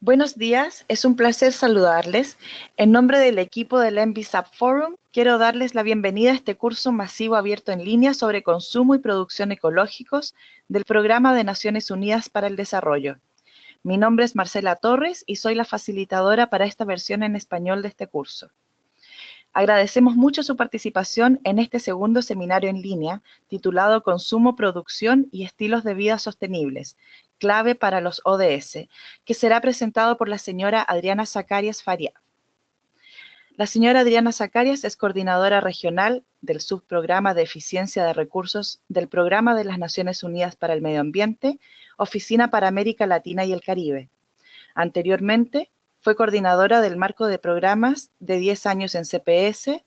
Buenos días, es un placer saludarles. En nombre del equipo del NBSAP Forum, quiero darles la bienvenida a este curso masivo abierto en línea sobre consumo y producción ecológicos del Programa de Naciones Unidas para el Desarrollo. Mi nombre es Marcela Torres y soy la facilitadora para esta versión en español de este curso. Agradecemos mucho su participación en este segundo seminario en línea titulado Consumo, Producción y Estilos de Vida Sostenibles, clave para los ODS, que será presentado por la señora Adriana Zacarias Faria. La señora Adriana Zacarias es coordinadora regional del subprograma de eficiencia de recursos del Programa de las Naciones Unidas para el Medio Ambiente, Oficina para América Latina y el Caribe. Anteriormente, fue coordinadora del marco de programas de 10 años en CPS,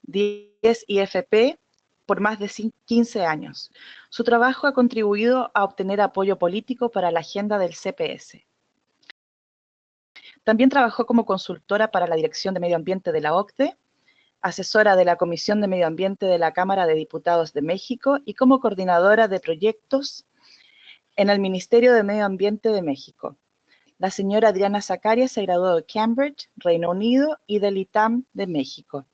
10 IFP, por más de 15 años. Su trabajo ha contribuido a obtener apoyo político para la agenda del CPS. También trabajó como consultora para la Dirección de Medio Ambiente de la OCDE, asesora de la Comisión de Medio Ambiente de la Cámara de Diputados de México y como coordinadora de proyectos en el Ministerio de Medio Ambiente de México. La señora Adriana Zacarias se graduó de Cambridge, Reino Unido, y del ITAM de México.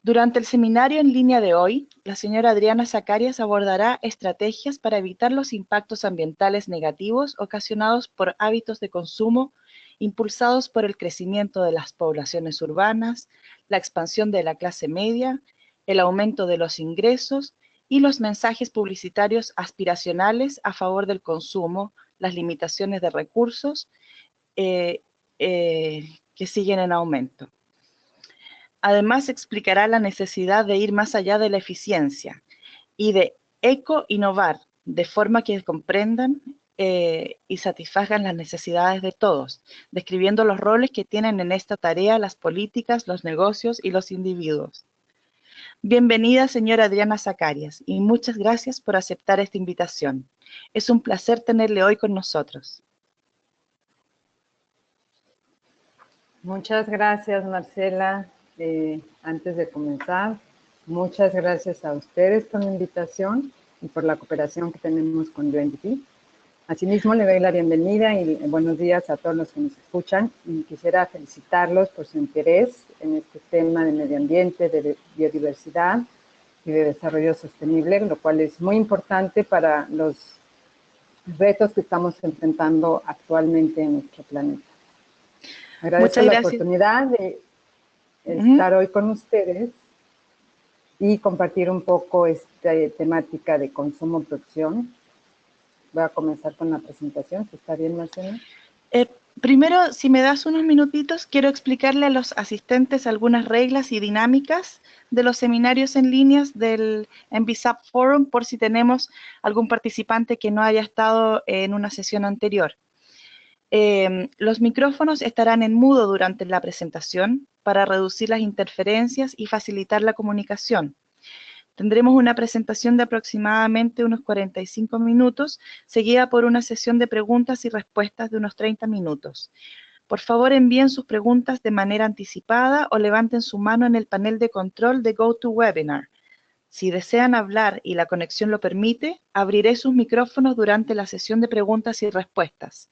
Durante el seminario en línea de hoy, la señora Adriana Zacarias abordará estrategias para evitar los impactos ambientales negativos ocasionados por hábitos de consumo impulsados por el crecimiento de las poblaciones urbanas, la expansión de la clase media, el aumento de los ingresos y los mensajes publicitarios aspiracionales a favor del consumo, las limitaciones de recursos que siguen en aumento. Además, explicará la necesidad de ir más allá de la eficiencia y de eco-innovar, de forma que comprendan y satisfagan las necesidades de todos, describiendo los roles que tienen en esta tarea las políticas, los negocios y los individuos. Bienvenida, señora Adriana Zacarias, y muchas gracias por aceptar esta invitación. Es un placer tenerle hoy con nosotros. Muchas gracias, Marcela. Antes de comenzar, muchas gracias a ustedes por la invitación y por la cooperación que tenemos con UNDP. Asimismo, le doy la bienvenida y buenos días a todos los que nos escuchan. Y quisiera felicitarlos por su interés en este tema de medio ambiente, de biodiversidad y de desarrollo sostenible, lo cual es muy importante para los retos que estamos enfrentando actualmente en nuestro planeta. Agradezco la oportunidad de estar hoy con ustedes y compartir un poco esta temática de consumo-producción. Voy a comenzar con la presentación, ¿está bien, Marcela? Primero, si me das unos minutitos, quiero explicarle a los asistentes algunas reglas y dinámicas de los seminarios en líneas del NBSAP Forum, por si tenemos algún participante que no haya estado en una sesión anterior. Los micrófonos estarán en mudo durante la presentación para reducir las interferencias y facilitar la comunicación. Tendremos una presentación de aproximadamente unos 45 minutos, seguida por una sesión de preguntas y respuestas de unos 30 minutos. Por favor, envíen sus preguntas de manera anticipada o levanten su mano en el panel de control de GoToWebinar. Si desean hablar y la conexión lo permite, abriré sus micrófonos durante la sesión de preguntas y respuestas.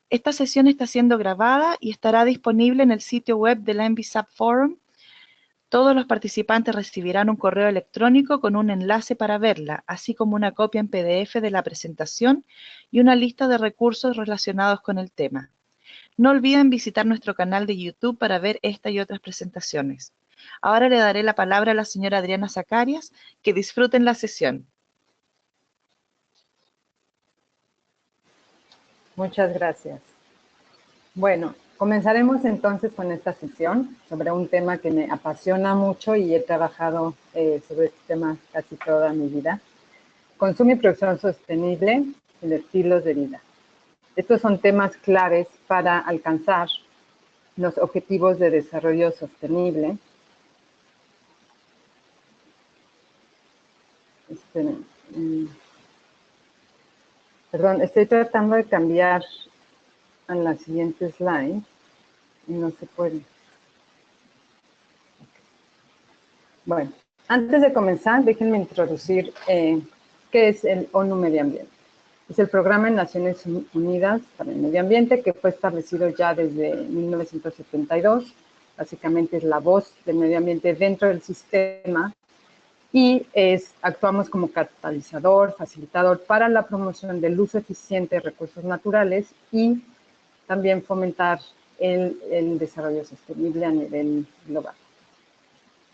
Esta sesión está siendo grabada y estará disponible en el sitio web del NBSAP Forum. Todos los participantes recibirán un correo electrónico con un enlace para verla, así como una copia en PDF de la presentación y una lista de recursos relacionados con el tema. No olviden visitar nuestro canal de YouTube para ver esta y otras presentaciones. Ahora le daré la palabra a la señora Adriana Zacarias. Que disfruten la sesión. Muchas gracias. Bueno, comenzaremos entonces con esta sesión sobre un tema que me apasiona mucho y he trabajado sobre este tema casi toda mi vida. Consumo y producción sostenible y estilos de vida. Estos son temas claves para alcanzar los objetivos de desarrollo sostenible. Perdón, estoy tratando de cambiar a la siguiente slide y no se puede. Bueno, antes de comenzar, déjenme introducir qué es el ONU Medio Ambiente. Es el Programa de Naciones Unidas para el Medio Ambiente, que fue establecido ya desde 1972. Básicamente es la voz del medio ambiente dentro del sistema y actuamos como catalizador, facilitador para la promoción del uso eficiente de recursos naturales y también fomentar el desarrollo sostenible a nivel global.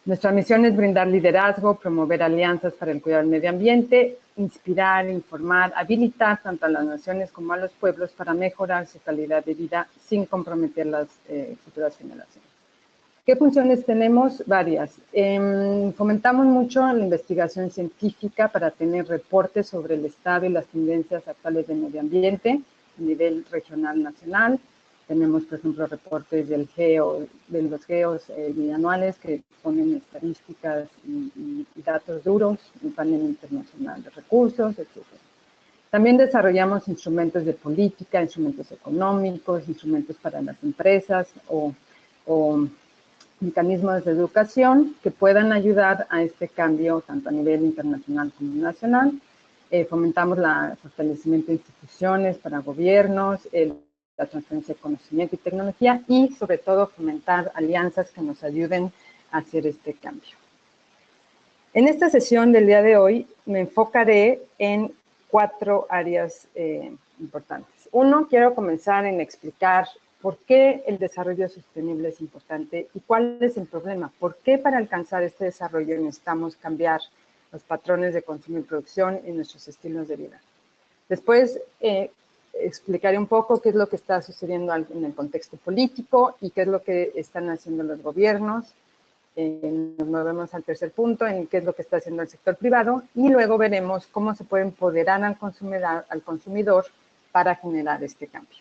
Nuestra misión es brindar liderazgo, promover alianzas para el cuidado del medio ambiente, inspirar, informar, habilitar tanto a las naciones como a los pueblos para mejorar su calidad de vida sin comprometer las futuras generaciones. ¿Qué funciones tenemos? Varias. Fomentamos mucho la investigación científica para tener reportes sobre el estado y las tendencias actuales del medio ambiente a nivel regional, nacional. Tenemos, por ejemplo, reportes de los GEOs bianuales que ponen estadísticas y datos duros, un panel internacional de recursos, etc. También desarrollamos instrumentos de política, instrumentos económicos, instrumentos para las empresas o mecanismos de educación que puedan ayudar a este cambio tanto a nivel internacional como nacional. Fomentamos el fortalecimiento de instituciones para gobiernos, la transferencia de conocimiento y tecnología y sobre todo fomentar alianzas que nos ayuden a hacer este cambio. En esta sesión del día de hoy me enfocaré en 4 áreas importantes. Uno, quiero comenzar en explicar por qué el desarrollo sostenible es importante y cuál es el problema. ¿Por qué para alcanzar este desarrollo necesitamos cambiar los patrones de consumo y producción y nuestros estilos de vida? Después explicaré un poco qué es lo que está sucediendo en el contexto político y qué es lo que están haciendo los gobiernos. Nos movemos al tercer punto en qué es lo que está haciendo el sector privado y luego veremos cómo se puede empoderar al consumidor para generar este cambio.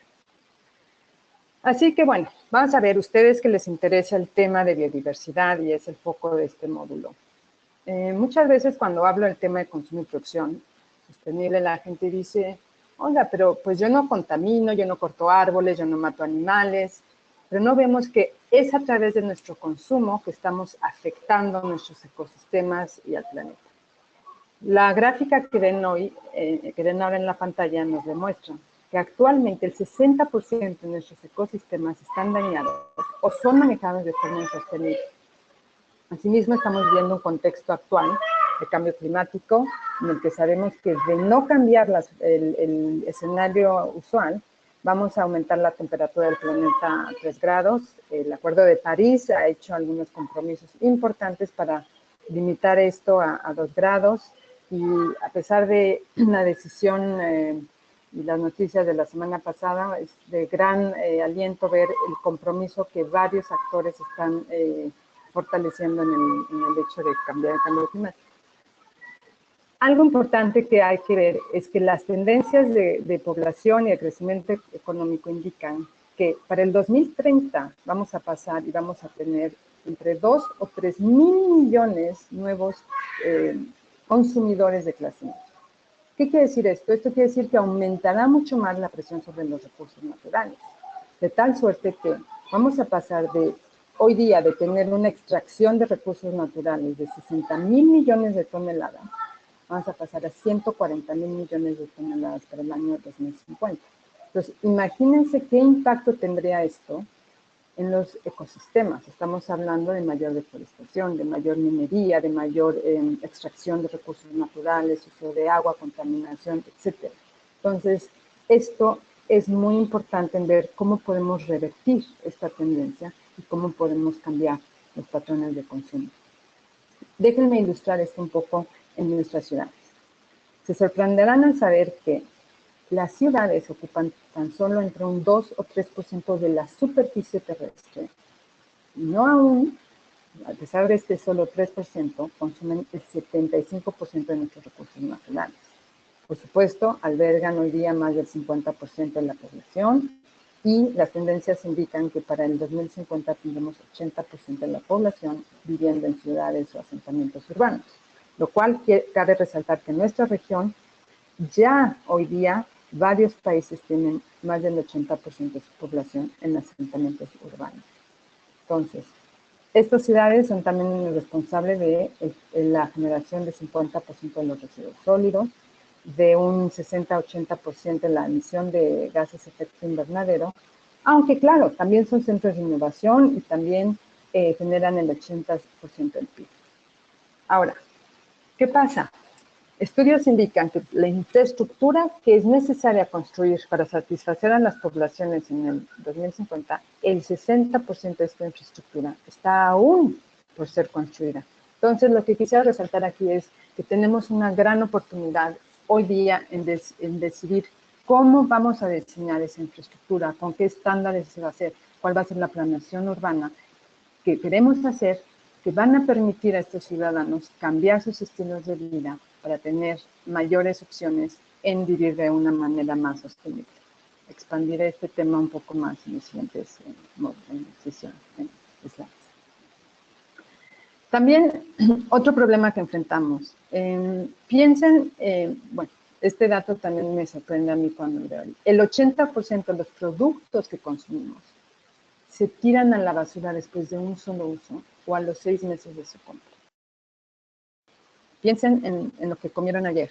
Así que bueno, vamos a ver ustedes que les interesa el tema de biodiversidad y es el foco de este módulo. Muchas veces cuando hablo del tema de consumo y producción sostenible, la gente dice, oiga, pero pues yo no contamino, yo no corto árboles, yo no mato animales, pero no vemos que es a través de nuestro consumo que estamos afectando nuestros ecosistemas y al planeta. La gráfica que ven ahora en la pantalla nos demuestra que actualmente el 60% de nuestros ecosistemas están dañados o son manejados de forma insostenible. Asimismo, estamos viendo un contexto actual de cambio climático en el que sabemos que de no cambiar el escenario usual, vamos a aumentar la temperatura del planeta a 3 grados. El Acuerdo de París ha hecho algunos compromisos importantes para limitar esto a 2 grados y a pesar de la decisión y las noticias de la semana pasada, es de gran aliento ver el compromiso que varios actores están fortaleciendo en el hecho de cambiar el cambio climático. Algo importante que hay que ver es que las tendencias de población y de crecimiento económico indican que para el 2030 vamos a pasar y vamos a tener entre 2 o 3 mil millones nuevos consumidores de clase media. ¿Qué quiere decir esto? Esto quiere decir que aumentará mucho más la presión sobre los recursos naturales, de tal suerte que vamos a pasar de hoy día de tener una extracción de recursos naturales de 60 mil millones de toneladas, vamos a pasar a 140 mil millones de toneladas para el año 2050. Entonces, imagínense qué impacto tendría esto en los ecosistemas. Estamos hablando de mayor deforestación, de mayor minería, de mayor extracción de recursos naturales, uso de agua, contaminación, etc. Entonces, esto es muy importante en ver cómo podemos revertir esta tendencia y cómo podemos cambiar los patrones de consumo. Déjenme ilustrar esto un poco en nuestras ciudades. Se sorprenderán al saber que las ciudades ocupan tan solo entre un 2 o 3% de la superficie terrestre. No aún, a pesar de este solo 3%, consumen el 75% de nuestros recursos naturales. Por supuesto, albergan hoy día más del 50% de la población y las tendencias indican que para el 2050 tendremos 80% de la población viviendo en ciudades o asentamientos urbanos, lo cual cabe resaltar que en nuestra región ya hoy día varios países tienen más del 80% de su población en asentamientos urbanos. Entonces, estas ciudades son también responsables de la generación de 50% de los residuos sólidos, de un 60-80% en la emisión de gases de efecto invernadero, aunque claro, también son centros de innovación y también generan el 80% del PIB. Ahora, ¿qué pasa? Estudios indican que la infraestructura que es necesaria construir para satisfacer a las poblaciones en el 2050, el 60% de esta infraestructura está aún por ser construida. Entonces, lo que quisiera resaltar aquí es que tenemos una gran oportunidad hoy día en decidir cómo vamos a diseñar esa infraestructura, con qué estándares se va a hacer, cuál va a ser la planeación urbana que queremos hacer, que van a permitir a estos ciudadanos cambiar sus estilos de vida para tener mayores opciones en vivir de una manera más sostenible. Expandiré este tema un poco más en los siguientes sesiones, slides. También otro problema que enfrentamos. Piensen, bueno, este dato también me sorprende a mí cuando lo veo. El 80% de los productos que consumimos se tiran a la basura después de un solo uso o a los 6 meses de su compra. Piensen en lo que comieron ayer.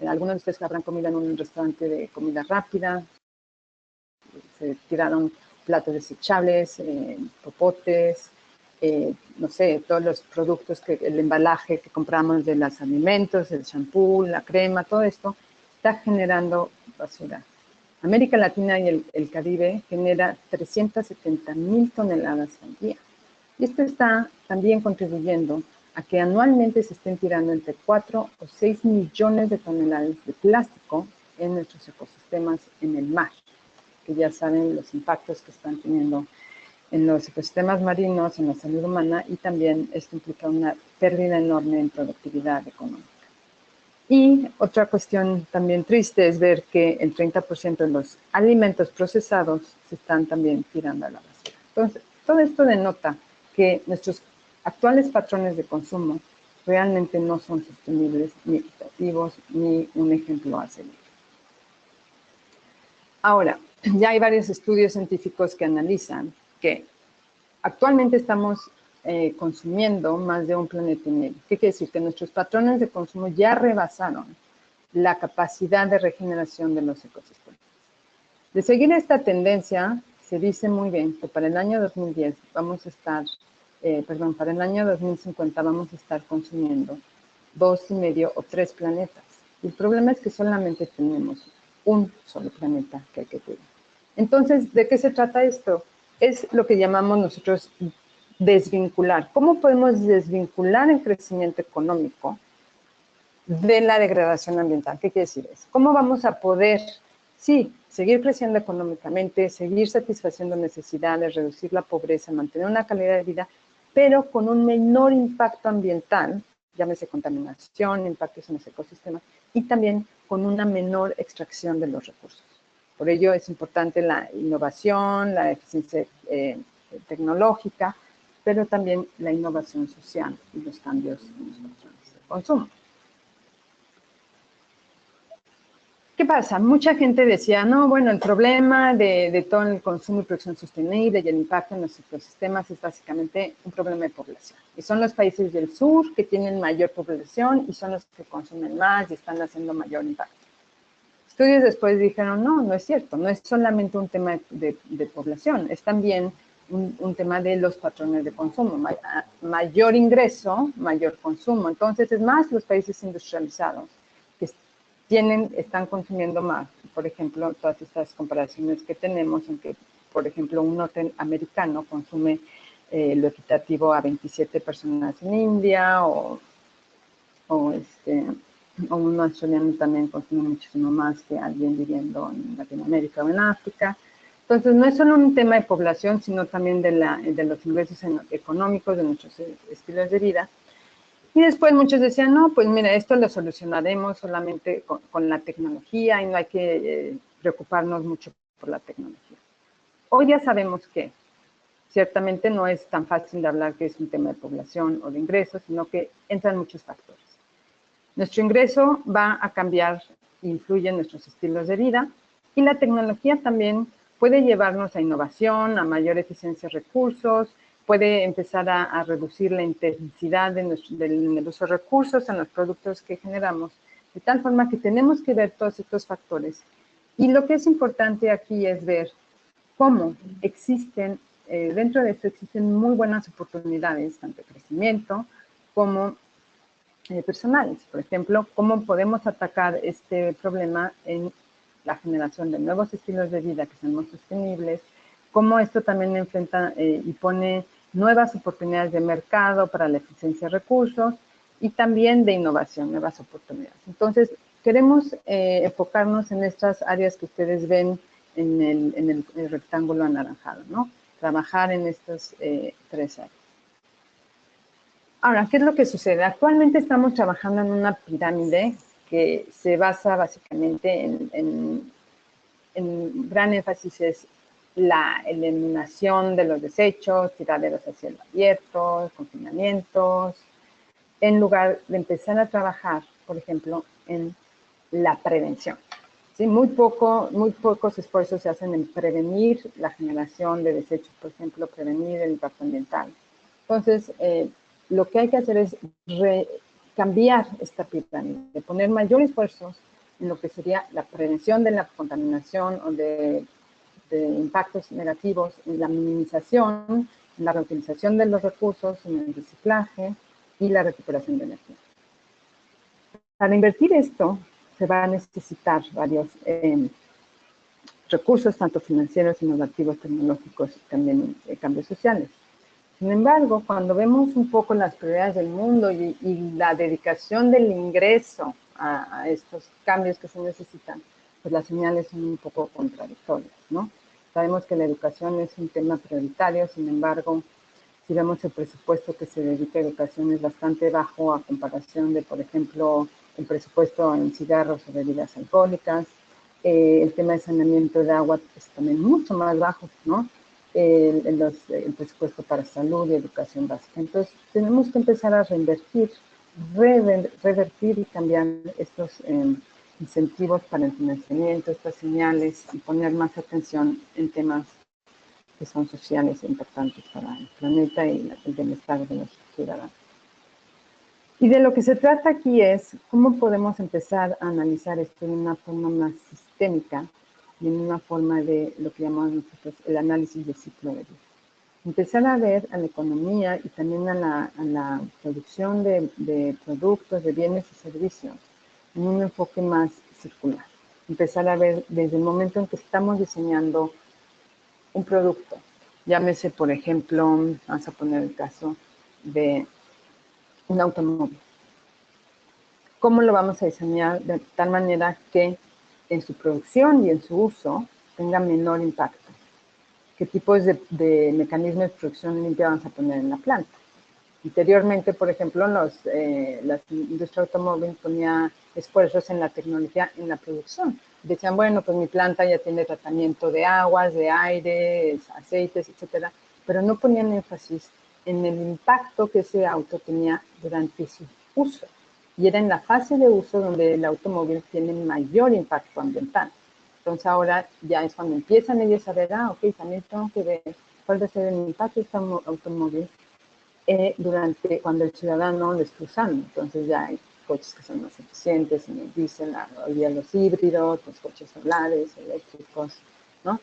Algunos de ustedes habrán comido en un restaurante de comida rápida, se tiraron platos desechables, popotes, no sé, todos los productos, el embalaje que compramos de los alimentos, el champú, la crema, todo esto está generando basura. América Latina y el Caribe genera 370,000 toneladas al día. Y esto está también contribuyendo a que anualmente se estén tirando entre 4 o 6 millones de toneladas de plástico en nuestros ecosistemas en el mar, que ya saben los impactos que están teniendo en los ecosistemas marinos, en la salud humana, y también esto implica una pérdida enorme en productividad económica. Y otra cuestión también triste es ver que el 30% de los alimentos procesados se están también tirando a la basura. Entonces, todo esto denota que nuestros actuales patrones de consumo realmente no son sostenibles, ni equitativos, ni un ejemplo a seguir. Ahora, ya hay varios estudios científicos que analizan que actualmente estamos consumiendo más de un planeta y medio. ¿Qué quiere decir? Que nuestros patrones de consumo ya rebasaron la capacidad de regeneración de los ecosistemas. De seguir esta tendencia, se dice muy bien que para el año 2010 vamos a estar, para el año 2050 vamos a estar consumiendo 2,5 o 3 planetas. El problema es que solamente tenemos un solo planeta que hay que cuidar. Entonces, ¿de qué se trata esto? Es lo que llamamos nosotros desvincular. ¿Cómo podemos desvincular el crecimiento económico de la degradación ambiental? ¿Qué quiere decir eso? ¿Cómo vamos a poder, sí, seguir creciendo económicamente, seguir satisfaciendo necesidades, reducir la pobreza, mantener una calidad de vida, pero con un menor impacto ambiental, llámese contaminación, impactos en los ecosistemas, y también con una menor extracción de los recursos? Por ello es importante la innovación, la eficiencia tecnológica, pero también la innovación social y los cambios en los patrones de consumo. ¿Qué pasa? Mucha gente decía, no, bueno, el problema de todo el consumo y producción sostenible y el impacto en los ecosistemas es básicamente un problema de población. Y son los países del sur que tienen mayor población y son los que consumen más y están haciendo mayor impacto. Estudios después dijeron, no, no es cierto, no es solamente un tema de población, es también un tema de los patrones de consumo. Mayor ingreso, mayor consumo. Entonces, es más los países industrializados que están consumiendo más. Por ejemplo, todas estas comparaciones que tenemos en que, por ejemplo, un norteamericano consume lo equitativo a 27 personas en India o un australiano también consume muchísimo más que alguien viviendo en Latinoamérica o en África. Entonces, no es solo un tema de población, sino también de los ingresos económicos, de nuestros estilos de vida. Y después muchos decían, no, pues mira, esto lo solucionaremos solamente con la tecnología y no hay que preocuparnos mucho por la tecnología. Hoy ya sabemos que ciertamente no es tan fácil de hablar que es un tema de población o de ingresos, sino que entran muchos factores. Nuestro ingreso va a cambiar, influye en nuestros estilos de vida, y la tecnología también puede llevarnos a innovación, a mayor eficiencia de recursos, puede empezar a reducir la intensidad del uso de recursos en los productos que generamos, De tal forma que tenemos que ver todos estos factores. Y lo que es importante aquí es ver cómo existen, dentro de esto existen muy buenas oportunidades, tanto de crecimiento como personales. Por ejemplo, cómo podemos atacar este problema en la generación de nuevos estilos de vida que sean más sostenibles, cómo esto también enfrenta y pone nuevas oportunidades de mercado para la eficiencia de recursos y también de innovación, nuevas oportunidades. Entonces, queremos enfocarnos en estas áreas que ustedes ven en el rectángulo anaranjado, ¿no? Trabajar en estas tres áreas. Ahora, ¿qué es lo que sucede? Actualmente estamos trabajando en una pirámide que se basa básicamente en gran énfasis es la eliminación de los desechos, tiraderos a cielo abierto, confinamientos, en lugar de empezar a trabajar, por ejemplo, en la prevención. ¿Sí? Muy pocos esfuerzos se hacen en prevenir la generación de desechos, por ejemplo, prevenir el impacto ambiental. Entonces, lo que hay que hacer es cambiar esta pirámide, poner mayor esfuerzos en lo que sería la prevención de la contaminación o de impactos negativos, en la minimización, en la reutilización de los recursos, en el reciclaje y la recuperación de energía. Para invertir esto, se va a necesitar varios recursos, tanto financieros, innovativos, tecnológicos y también cambios sociales. Sin embargo, cuando vemos un poco las prioridades del mundo y la dedicación del ingreso a estos cambios que se necesitan, pues las señales son un poco contradictorias, ¿no? Sabemos que la educación es un tema prioritario, sin embargo, si vemos el presupuesto que se dedica a educación es bastante bajo a comparación de, por ejemplo, el presupuesto en cigarros o bebidas alcohólicas. El tema de saneamiento de agua es también mucho más bajo, ¿no? El presupuesto para salud y educación básica. Entonces, tenemos que empezar a revertir y cambiar estos incentivos para el financiamiento, estas señales, y poner más atención en temas que son sociales e importantes para el planeta y el bienestar de los ciudadanos. Y de lo que se trata aquí es cómo podemos empezar a analizar esto de una forma más sistémica y en una forma de lo que llamamos nosotros el análisis de ciclo de vida. Empezar a ver a la economía y también a la producción de productos, de bienes y servicios en un enfoque más circular. Empezar a ver desde el momento en que estamos diseñando un producto. Llámese, por ejemplo, vamos a poner el caso de un automóvil. ¿Cómo lo vamos a diseñar de tal manera que en su producción y en su uso tenga menor impacto? ¿Qué tipos de mecanismos de producción limpia vamos a poner en la planta? Anteriormente, por ejemplo, la industria automóvil ponía esfuerzos en la tecnología en la producción. Decían, bueno, pues mi planta ya tiene tratamiento de aguas, de aire, aceites, etcétera, pero no ponían énfasis en el impacto que ese auto tenía durante su uso. Y era en la fase de uso donde el automóvil tiene mayor impacto ambiental. Entonces ahora ya es cuando empiezan ellos a ver, ok, también tengo que ver cuál va a ser el impacto de este automóvil cuando el ciudadano lo está usando. Entonces ya hay coches que son más eficientes en el diésel, hoy día los híbridos, los coches solares, eléctricos, ¿no?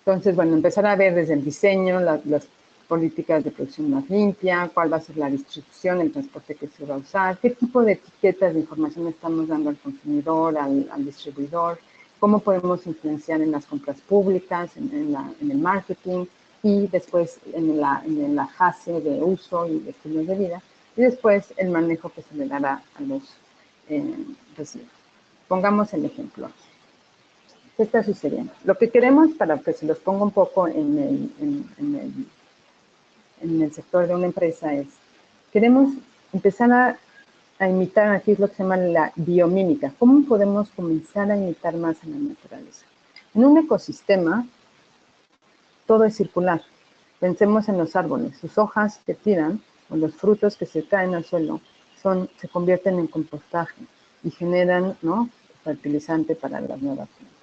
Entonces, bueno, empezar a ver desde el diseño, las políticas de producción más limpia, cuál va a ser la distribución, el transporte que se va a usar, qué tipo de etiquetas de información estamos dando al consumidor, al distribuidor, cómo podemos influenciar en las compras públicas, en el marketing, y después en la fase de uso y de estilos de vida, y después el manejo que se le dará a los residuos. Pongamos el ejemplo aquí. ¿Qué está sucediendo? Lo que queremos, para que se los ponga un poco en el sector de una empresa, es, queremos empezar a imitar, aquí es lo que se llama la biomímica. ¿Cómo podemos comenzar a imitar más a la naturaleza? En un ecosistema, todo es circular. Pensemos en los árboles. Sus hojas que tiran o los frutos que se caen al suelo se convierten en compostaje y generan, ¿no?, fertilizante para las nuevas plantas.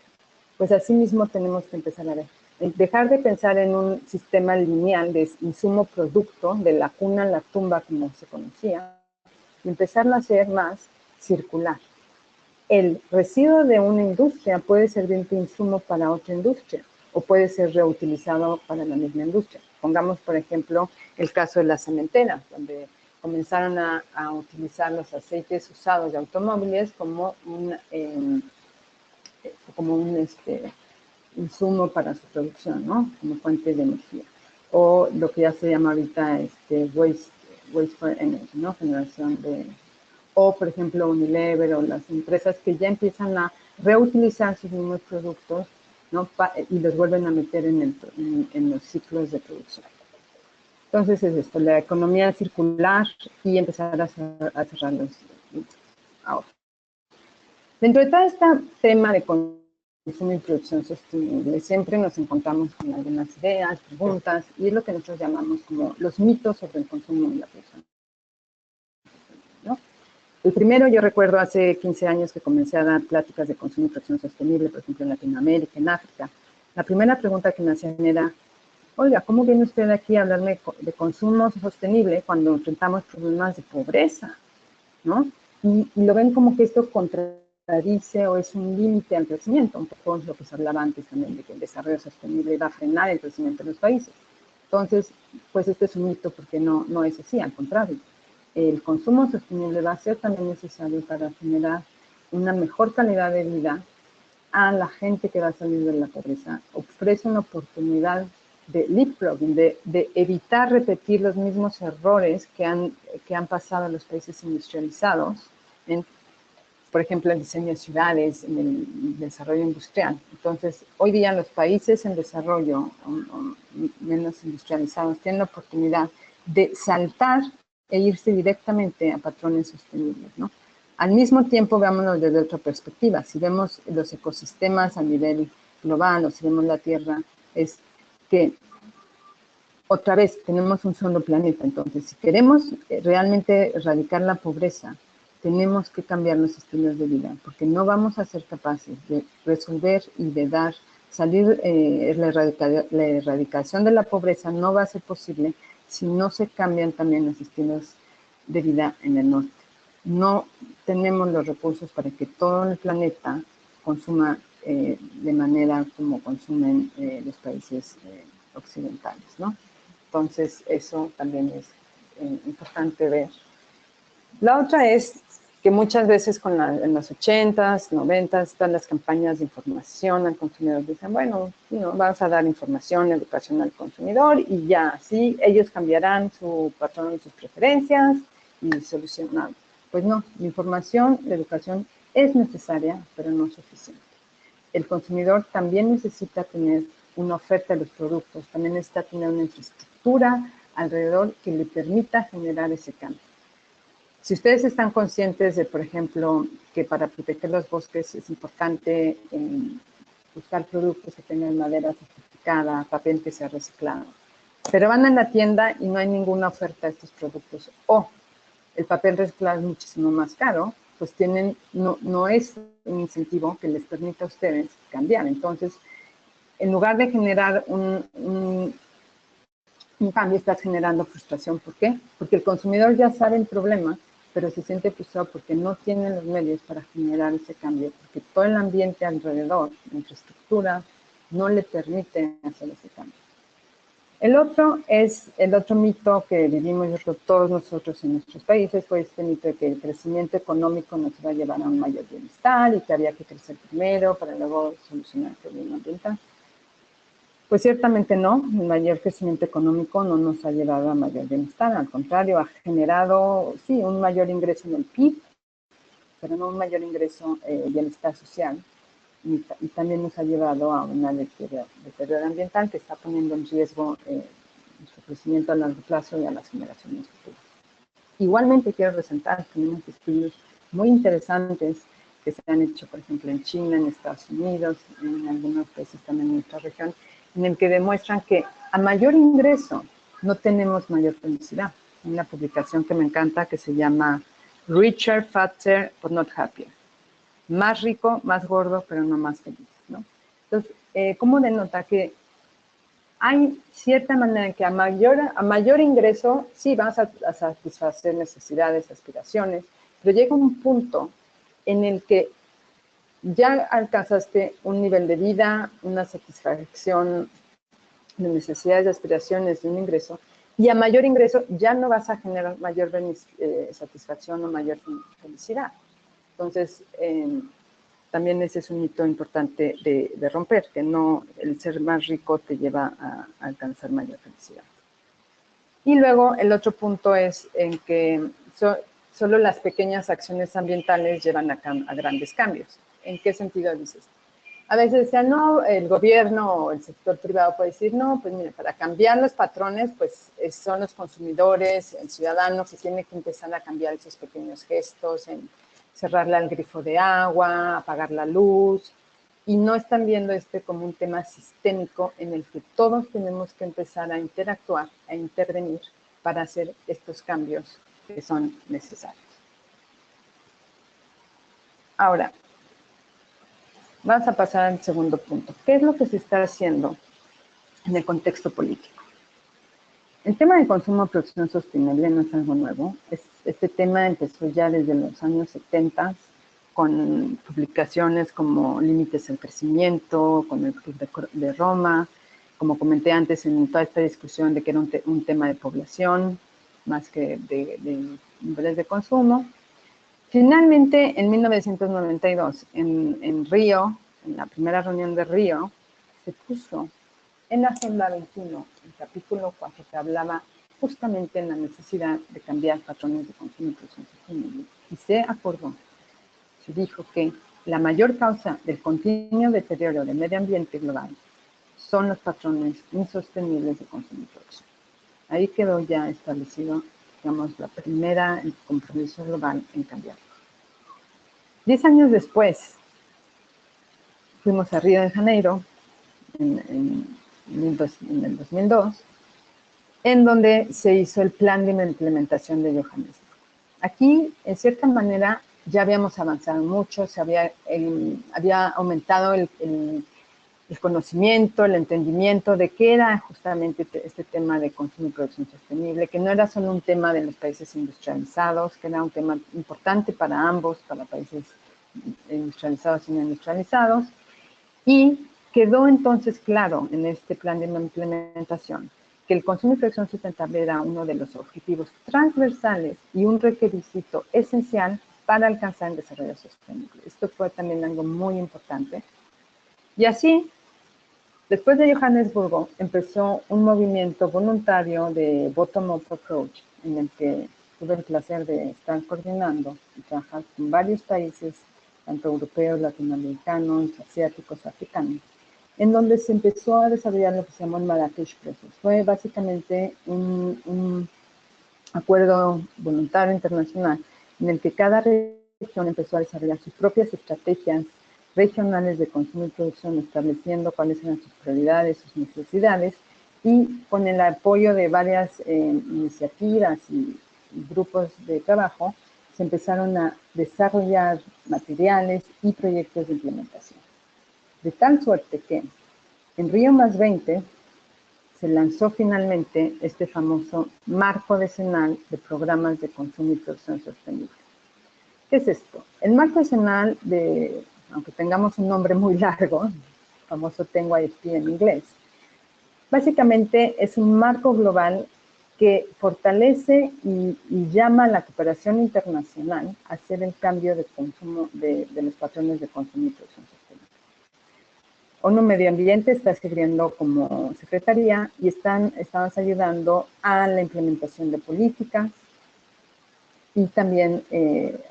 Pues así mismo tenemos que empezar a ver. Dejar de pensar en un sistema lineal de insumo-producto, de la cuna a la tumba como se conocía, y empezarlo a hacer más circular. el residuo de una industria puede servir de insumo para otra industria o puede ser reutilizado para la misma industria. Pongamos, por ejemplo, el caso de las cementeras, donde comenzaron a utilizar los aceites usados de automóviles como un insumo para su producción, ¿no? Como fuente de energía. O lo que ya se llama ahorita waste for energy, ¿no? Generación de... O, por ejemplo, Unilever o las empresas que ya empiezan a reutilizar sus mismos productos, ¿no? Y los vuelven a meter en los ciclos de producción. Entonces es esto, la economía circular y empezar a cerrar los ahora. Dentro de todo este tema de consumo y producción sostenible, siempre nos encontramos con algunas ideas, preguntas, y es lo que nosotros llamamos como los mitos sobre el consumo y la producción, ¿no? El primero, yo recuerdo hace 15 años que comencé a dar pláticas de consumo y producción sostenible, por ejemplo, en Latinoamérica, en África. La primera pregunta que me hacían era, oiga, ¿cómo viene usted aquí a hablarme de consumo sostenible cuando enfrentamos problemas de pobreza, ¿no? Y lo ven como que esto contradice o es un límite al crecimiento, un poco lo que se hablaba antes también de que el desarrollo sostenible va a frenar el crecimiento de los países. Entonces, pues este es un mito porque no es así, al contrario. El consumo sostenible va a ser también necesario para generar una mejor calidad de vida a la gente que va a salir de la pobreza. Ofrece una oportunidad de leapfrogging, de evitar repetir los mismos errores que han pasado en los países industrializados, por ejemplo, el diseño de ciudades, en el desarrollo industrial. Entonces, hoy día los países en desarrollo o menos industrializados tienen la oportunidad de saltar e irse directamente a patrones sostenibles, ¿no? Al mismo tiempo, veámonos desde otra perspectiva. Si vemos los ecosistemas a nivel global o si vemos la Tierra, es que otra vez tenemos un solo planeta. Entonces, si queremos realmente erradicar la pobreza, tenemos que cambiar los estilos de vida, porque no vamos a ser capaces de resolver y de salir la erradicación de la pobreza no va a ser posible si no se cambian también los estilos de vida en el norte. No tenemos los recursos para que todo el planeta consuma de manera como consumen los países occidentales, ¿no? Entonces, eso también es importante ver. La otra es que muchas veces en los 80s, 90s, todas las campañas de información al consumidor dicen, bueno, vamos a dar información, educación al consumidor y ya, así ellos cambiarán su patrón y sus preferencias y solucionarlo. Pues no, la información, la educación es necesaria, pero no suficiente. El consumidor también necesita tener una oferta de los productos, también necesita tener una infraestructura alrededor que le permita generar ese cambio. Si ustedes están conscientes de, por ejemplo, que para proteger los bosques es importante buscar productos que tengan madera certificada, papel que sea reciclado, pero van a la tienda y no hay ninguna oferta de estos productos, o el papel reciclado es muchísimo más caro, pues no es un incentivo que les permita a ustedes cambiar. Entonces, en lugar de generar un cambio, estás generando frustración. ¿Por qué? Porque el consumidor ya sabe el problema, pero se siente frustrado porque no tiene los medios para generar ese cambio, porque todo el ambiente alrededor, la infraestructura, no le permite hacer ese cambio. El otro mito que vivimos, yo creo, todos nosotros en nuestros países, fue este mito de que el crecimiento económico nos va a llevar a un mayor bienestar y que había que crecer primero para luego solucionar el problema ambiental. Pues ciertamente no, el mayor crecimiento económico no nos ha llevado a mayor bienestar, al contrario, ha generado, sí, un mayor ingreso en el PIB, pero no un mayor ingreso bienestar social, y también nos ha llevado a una deterioro ambiental que está poniendo en riesgo nuestro crecimiento a largo plazo y a las generaciones futuras. Igualmente quiero resaltar que tenemos estudios muy interesantes que se han hecho, por ejemplo, en China, en Estados Unidos, en algunos países también en nuestra región, en el que demuestran que a mayor ingreso no tenemos mayor felicidad. Hay una publicación que me encanta que se llama Richer, Fatter, but not happier. Más rico, más gordo, pero no más feliz, ¿no? Entonces, ¿cómo denota que hay cierta manera en que a mayor ingreso, sí, vas a satisfacer necesidades, aspiraciones, pero llega un punto en el que ya alcanzaste un nivel de vida, una satisfacción de necesidades, de aspiraciones, de un ingreso, y a mayor ingreso ya no vas a generar mayor satisfacción o mayor felicidad. Entonces, también ese es un mito importante de romper, que no el ser más rico te lleva a alcanzar mayor felicidad. Y luego el otro punto es en que solo las pequeñas acciones ambientales llevan a grandes cambios. ¿En qué sentido dices? A veces decían, no, el gobierno o el sector privado puede decir, no, pues mira, para cambiar los patrones, pues son los consumidores, el ciudadano que tiene que empezar a cambiar esos pequeños gestos, en cerrarle al grifo de agua, apagar la luz, y no están viendo como un tema sistémico en el que todos tenemos que empezar a interactuar, a intervenir para hacer estos cambios que son necesarios. Ahora, vamos a pasar al segundo punto. ¿Qué es lo que se está haciendo en el contexto político? El tema de consumo y producción sostenible no es algo nuevo. Este tema empezó ya desde los años 70 con publicaciones como Límites al Crecimiento, con el Club de Roma, como comenté antes en toda esta discusión de que era un tema de población más que de niveles de consumo. Finalmente, en 1992, en Río, en la primera reunión de Río, se puso en la Agenda 21, el capítulo 4, que hablaba justamente en la necesidad de cambiar patrones de consumo y producción sostenible. Y se acordó, se dijo que la mayor causa del continuo deterioro del medio ambiente global son los patrones insostenibles de consumo y producción. Ahí quedó ya establecido, digamos, la primera compromiso global en cambiarlo. 10 años después, fuimos a Río de Janeiro, en el 2002, en donde se hizo el plan de implementación de Johannesburgo. Aquí, en cierta manera, ya habíamos avanzado mucho, había aumentado el conocimiento, el entendimiento de qué era justamente este tema de consumo y producción sostenible, que no era solo un tema de los países industrializados, que era un tema importante para ambos, para países industrializados y no industrializados, y quedó entonces claro en este plan de implementación que el consumo y producción sustentable era uno de los objetivos transversales y un requisito esencial para alcanzar el desarrollo sostenible. Esto fue también algo muy importante. Y así, después de Johannesburgo, empezó un movimiento voluntario de bottom-up approach, en el que tuve el placer de estar coordinando y trabajar con varios países, tanto europeos, latinoamericanos, asiáticos, africanos, en donde se empezó a desarrollar lo que se llamó el Marrakech Process. Fue básicamente un acuerdo voluntario internacional en el que cada región empezó a desarrollar sus propias estrategias regionales de consumo y producción, estableciendo cuáles eran sus prioridades, sus necesidades, y con el apoyo de varias iniciativas y grupos de trabajo, se empezaron a desarrollar materiales y proyectos de implementación. De tal suerte que en Río +20 se lanzó finalmente este famoso marco decenal de programas de consumo y producción sostenible. ¿Qué es esto? El marco decenal, aunque tengamos un nombre muy largo, el famoso 10YSP en inglés, básicamente es un marco global que fortalece y llama a la cooperación internacional a hacer el cambio de consumo de los patrones de consumo y producción sostenible. ONU Medio Ambiente está escribiendo como secretaría y estamos ayudando a la implementación de políticas y también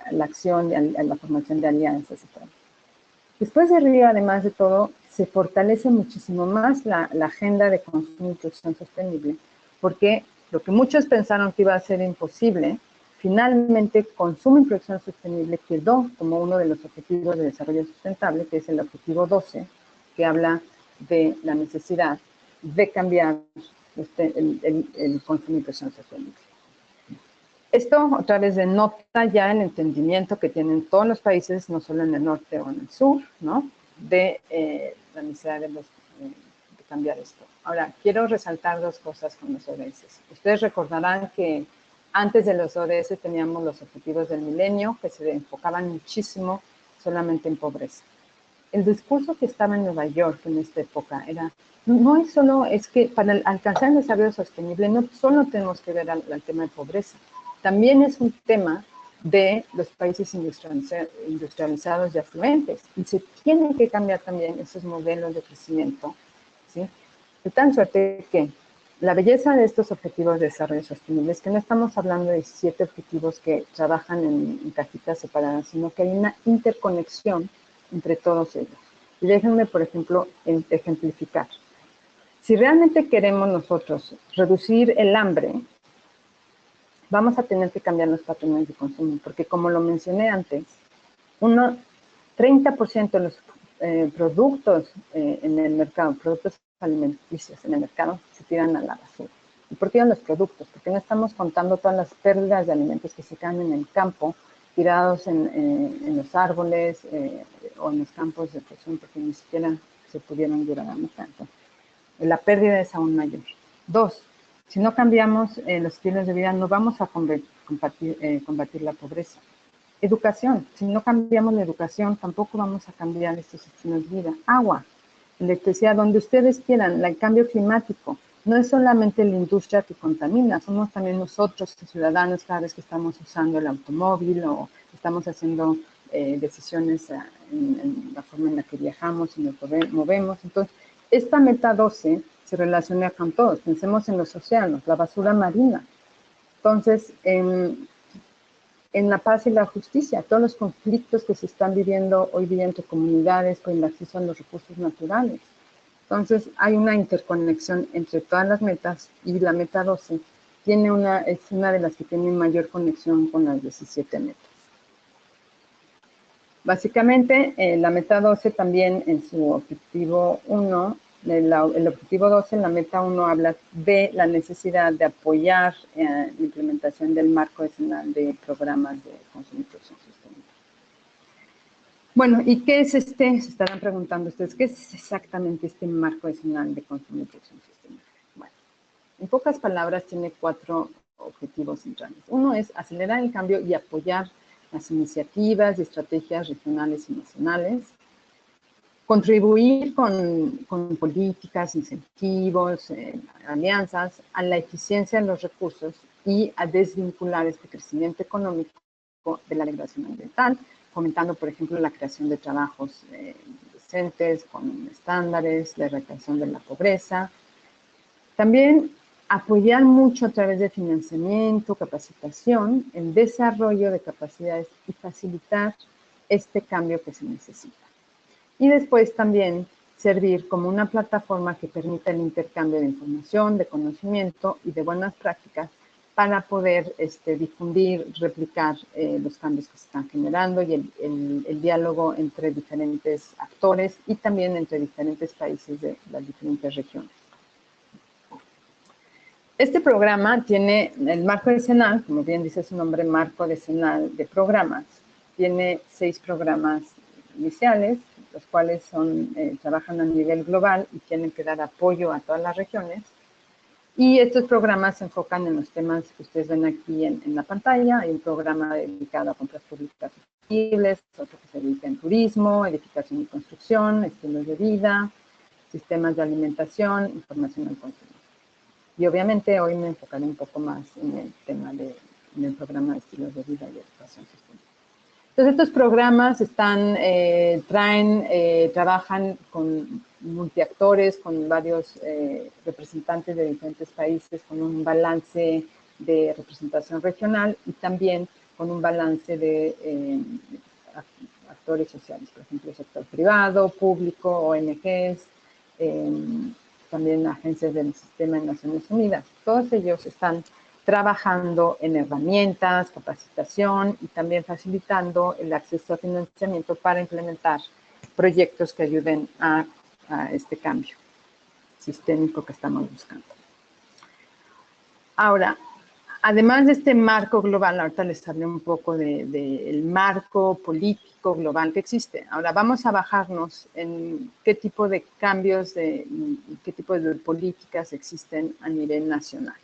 a la acción, a la formación de alianzas. Después de Río, además de todo, se fortalece muchísimo más la agenda de consumo y producción sostenible, porque lo que muchos pensaron que iba a ser imposible, finalmente consumo y producción sostenible quedó como uno de los objetivos de desarrollo sustentable, que es el objetivo 12, que habla de la necesidad de cambiar el consumo y producción sostenible. Esto otra vez denota ya el entendimiento que tienen todos los países, no solo en el norte o en el sur, ¿no? De la necesidad de cambiar esto. Ahora, quiero resaltar dos cosas con los ODS. Ustedes recordarán que antes de los ODS teníamos los objetivos del milenio, que se enfocaban muchísimo solamente en pobreza. el discurso que estaba en Nueva York en esta época era, no es solo, es que para alcanzar el desarrollo sostenible no solo tenemos que ver al tema de pobreza, también es un tema de los países industrializados y afluentes, y se tienen que cambiar también esos modelos de crecimiento, ¿sí? De tal suerte que la belleza de estos objetivos de desarrollo sostenible es que no estamos hablando de 17 objetivos que trabajan en cajitas separadas, sino que hay una interconexión entre todos ellos. Y déjenme, por ejemplo, ejemplificar. Si realmente queremos nosotros reducir el hambre, vamos a tener que cambiar los patrones de consumo, porque como lo mencioné antes, 30% de los productos en el mercado, productos alimenticios en el mercado, se tiran a la basura. ¿Y por qué los productos? Porque no estamos contando todas las pérdidas de alimentos que se quedan en el campo, tirados en los árboles o en los campos de producción, porque ni siquiera se pudieron durar a mitad. Entonces, la pérdida es aún mayor. 2, si no cambiamos los estilos de vida, no vamos a combatir la pobreza. Educación, si no cambiamos la educación, tampoco vamos a cambiar estos estilos de vida. Agua, electricidad, donde ustedes quieran, el cambio climático. No es solamente la industria que contamina, somos también nosotros, los ciudadanos, cada vez que estamos usando el automóvil o estamos haciendo decisiones en la forma en la que viajamos y nos movemos. Entonces, esta meta 12 se relaciona con todos. Pensemos en los océanos, la basura marina. Entonces, en la paz y la justicia, todos los conflictos que se están viviendo hoy día entre comunidades por el acceso a los recursos naturales. Entonces, hay una interconexión entre todas las metas y la meta 12 es una de las que tiene mayor conexión con las 17 metas. Básicamente, la meta 12 también en su objetivo 1, el objetivo 12 en la meta 1 habla de la necesidad de apoyar la implementación del marco nacional de programas de consumo y producción sostenible. Bueno, ¿y qué es se estarán preguntando ustedes, ¿qué es exactamente este marco nacional de consumo y producción sostenible? Bueno, en pocas palabras tiene 4 objetivos centrales. Uno es acelerar el cambio y apoyar las iniciativas y estrategias regionales y nacionales, contribuir con políticas, incentivos, alianzas a la eficiencia de los recursos y a desvincular este crecimiento económico de la degradación ambiental, fomentando, por ejemplo, la creación de trabajos decentes, con estándares, de erradicación de la pobreza. También apoyar mucho a través de financiamiento, capacitación, el desarrollo de capacidades y facilitar este cambio que se necesita. Y después también servir como una plataforma que permita el intercambio de información, de conocimiento y de buenas prácticas para poder difundir, replicar los cambios que se están generando y el diálogo entre diferentes actores y también entre diferentes países de las diferentes regiones. Este programa tiene el marco decenal, como bien dice su nombre, marco decenal de programas. Tiene 6 programas iniciales, los cuales trabajan a nivel global y tienen que dar apoyo a todas las regiones. Y estos programas se enfocan en los temas que ustedes ven aquí en la pantalla. Hay un programa dedicado a compras públicas sostenibles, otro que se dedica en turismo, edificación y construcción, estilos de vida, sistemas de alimentación, información al consumo. Y obviamente hoy me enfocaré un poco más en el tema del programa de estilos de vida y educación sostenible. Entonces, estos programas trabajan con multiactores, con varios representantes de diferentes países, con un balance de representación regional y también con un balance de actores sociales, por ejemplo, el sector privado, público, ONGs, también agencias del sistema de Naciones Unidas. Todos ellos están trabajando en herramientas, capacitación y también facilitando el acceso a financiamiento para implementar proyectos que ayuden a este cambio sistémico que estamos buscando. Ahora, además de este marco global, ahorita les hablé un poco del marco político global que existe. Ahora vamos a bajarnos en qué tipo de cambios, qué tipo de políticas existen a nivel nacional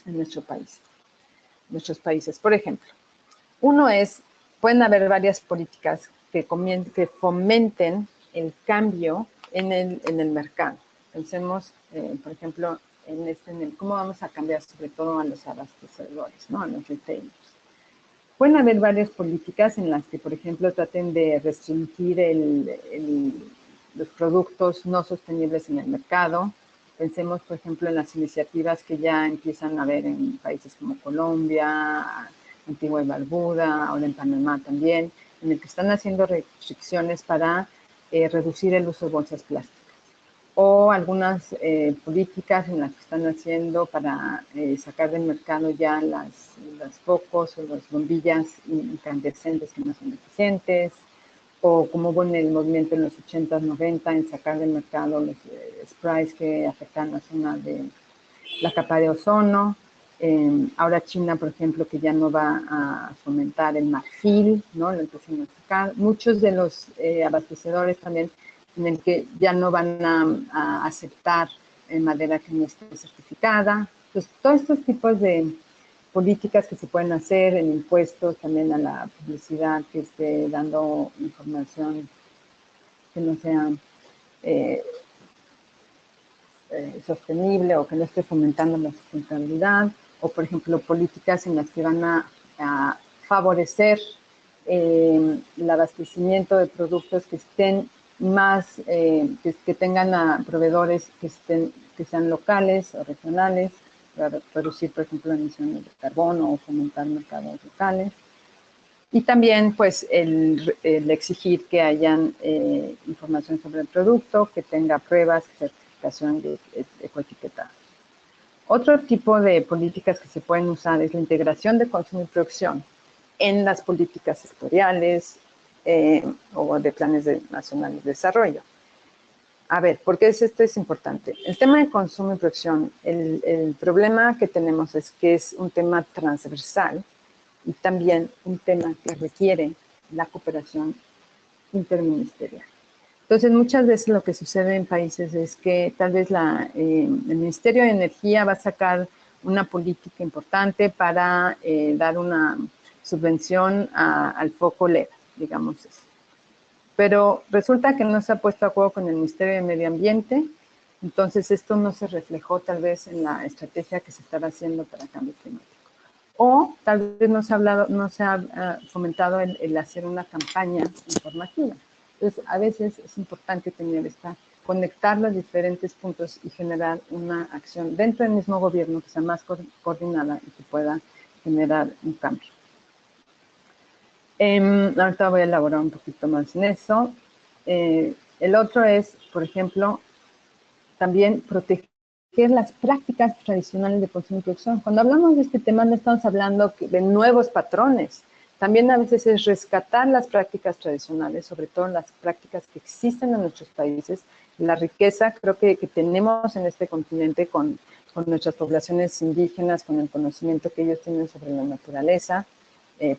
en nuestro país, nuestros países. Por ejemplo, pueden haber varias políticas que fomenten el cambio en el mercado. Pensemos, por ejemplo, en cómo vamos a cambiar sobre todo a los abastecedores, ¿no? A los retailers. Pueden haber varias políticas en las que, por ejemplo, traten de restringir los productos no sostenibles en el mercado. Pensemos, por ejemplo, en las iniciativas que ya empiezan a haber en países como Colombia, Antigua y Barbuda, ahora en Panamá también, en el que están haciendo restricciones para reducir el uso de bolsas plásticas. O algunas políticas en las que están haciendo para sacar del mercado ya las focos o las bombillas incandescentes que no son eficientes, o como hubo en el movimiento en los 80s, 90 en sacar del mercado los sprays que afectan la zona de la capa de ozono. Ahora China, por ejemplo, que ya no va a fomentar el marfil, ¿no? Lo empiezan a sacar. Muchos de los abastecedores también en el que ya no van a aceptar madera que no esté certificada. Entonces, todos estos tipos de políticas que se pueden hacer en impuestos, también a la publicidad que esté dando información que no sea sostenible o que no esté fomentando la sustentabilidad, o por ejemplo políticas en las que van a favorecer el abastecimiento de productos que estén más, que tengan a proveedores que sean locales o regionales, para reducir, por ejemplo, emisiones de carbono o fomentar mercados locales. Y también, pues, el exigir que hayan información sobre el producto, que tenga pruebas, certificación de ecoetiquetado. Otro tipo de políticas que se pueden usar es la integración de consumo y producción en las políticas sectoriales o de planes nacionales de desarrollo. A ver, ¿por qué esto es importante? El tema de consumo y producción, el problema que tenemos es que es un tema transversal y también un tema que requiere la cooperación interministerial. Entonces, muchas veces lo que sucede en países es que tal vez el Ministerio de Energía va a sacar una política importante para dar una subvención al foco LED, digamos eso. Pero resulta que no se ha puesto de acuerdo con el Ministerio de Medio Ambiente, entonces esto no se reflejó tal vez en la estrategia que se estaba haciendo para el cambio climático. O tal vez no se ha fomentado el hacer una campaña informativa. Entonces, a veces es importante conectar los diferentes puntos y generar una acción dentro del mismo gobierno que sea más coordinada y que pueda generar un cambio. Ahorita voy a elaborar un poquito más en eso. El otro es, por ejemplo, también proteger las prácticas tradicionales de consumo y producción. Cuando hablamos de este tema no estamos hablando de nuevos patrones, también a veces es rescatar las prácticas tradicionales, sobre todo las prácticas que existen en nuestros países, la riqueza creo que tenemos en este continente con nuestras poblaciones indígenas, con el conocimiento que ellos tienen sobre la naturaleza.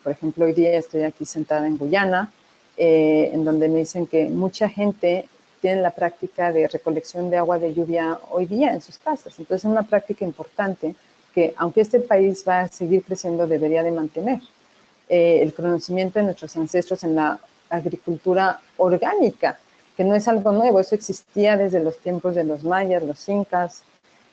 Por ejemplo, hoy día estoy aquí sentada en Guyana, en donde me dicen que mucha gente tiene la práctica de recolección de agua de lluvia hoy día en sus casas. Entonces, es una práctica importante que, aunque este país va a seguir creciendo, debería de mantener. El conocimiento de nuestros ancestros en la agricultura orgánica, que no es algo nuevo, eso existía desde los tiempos de los mayas, los incas,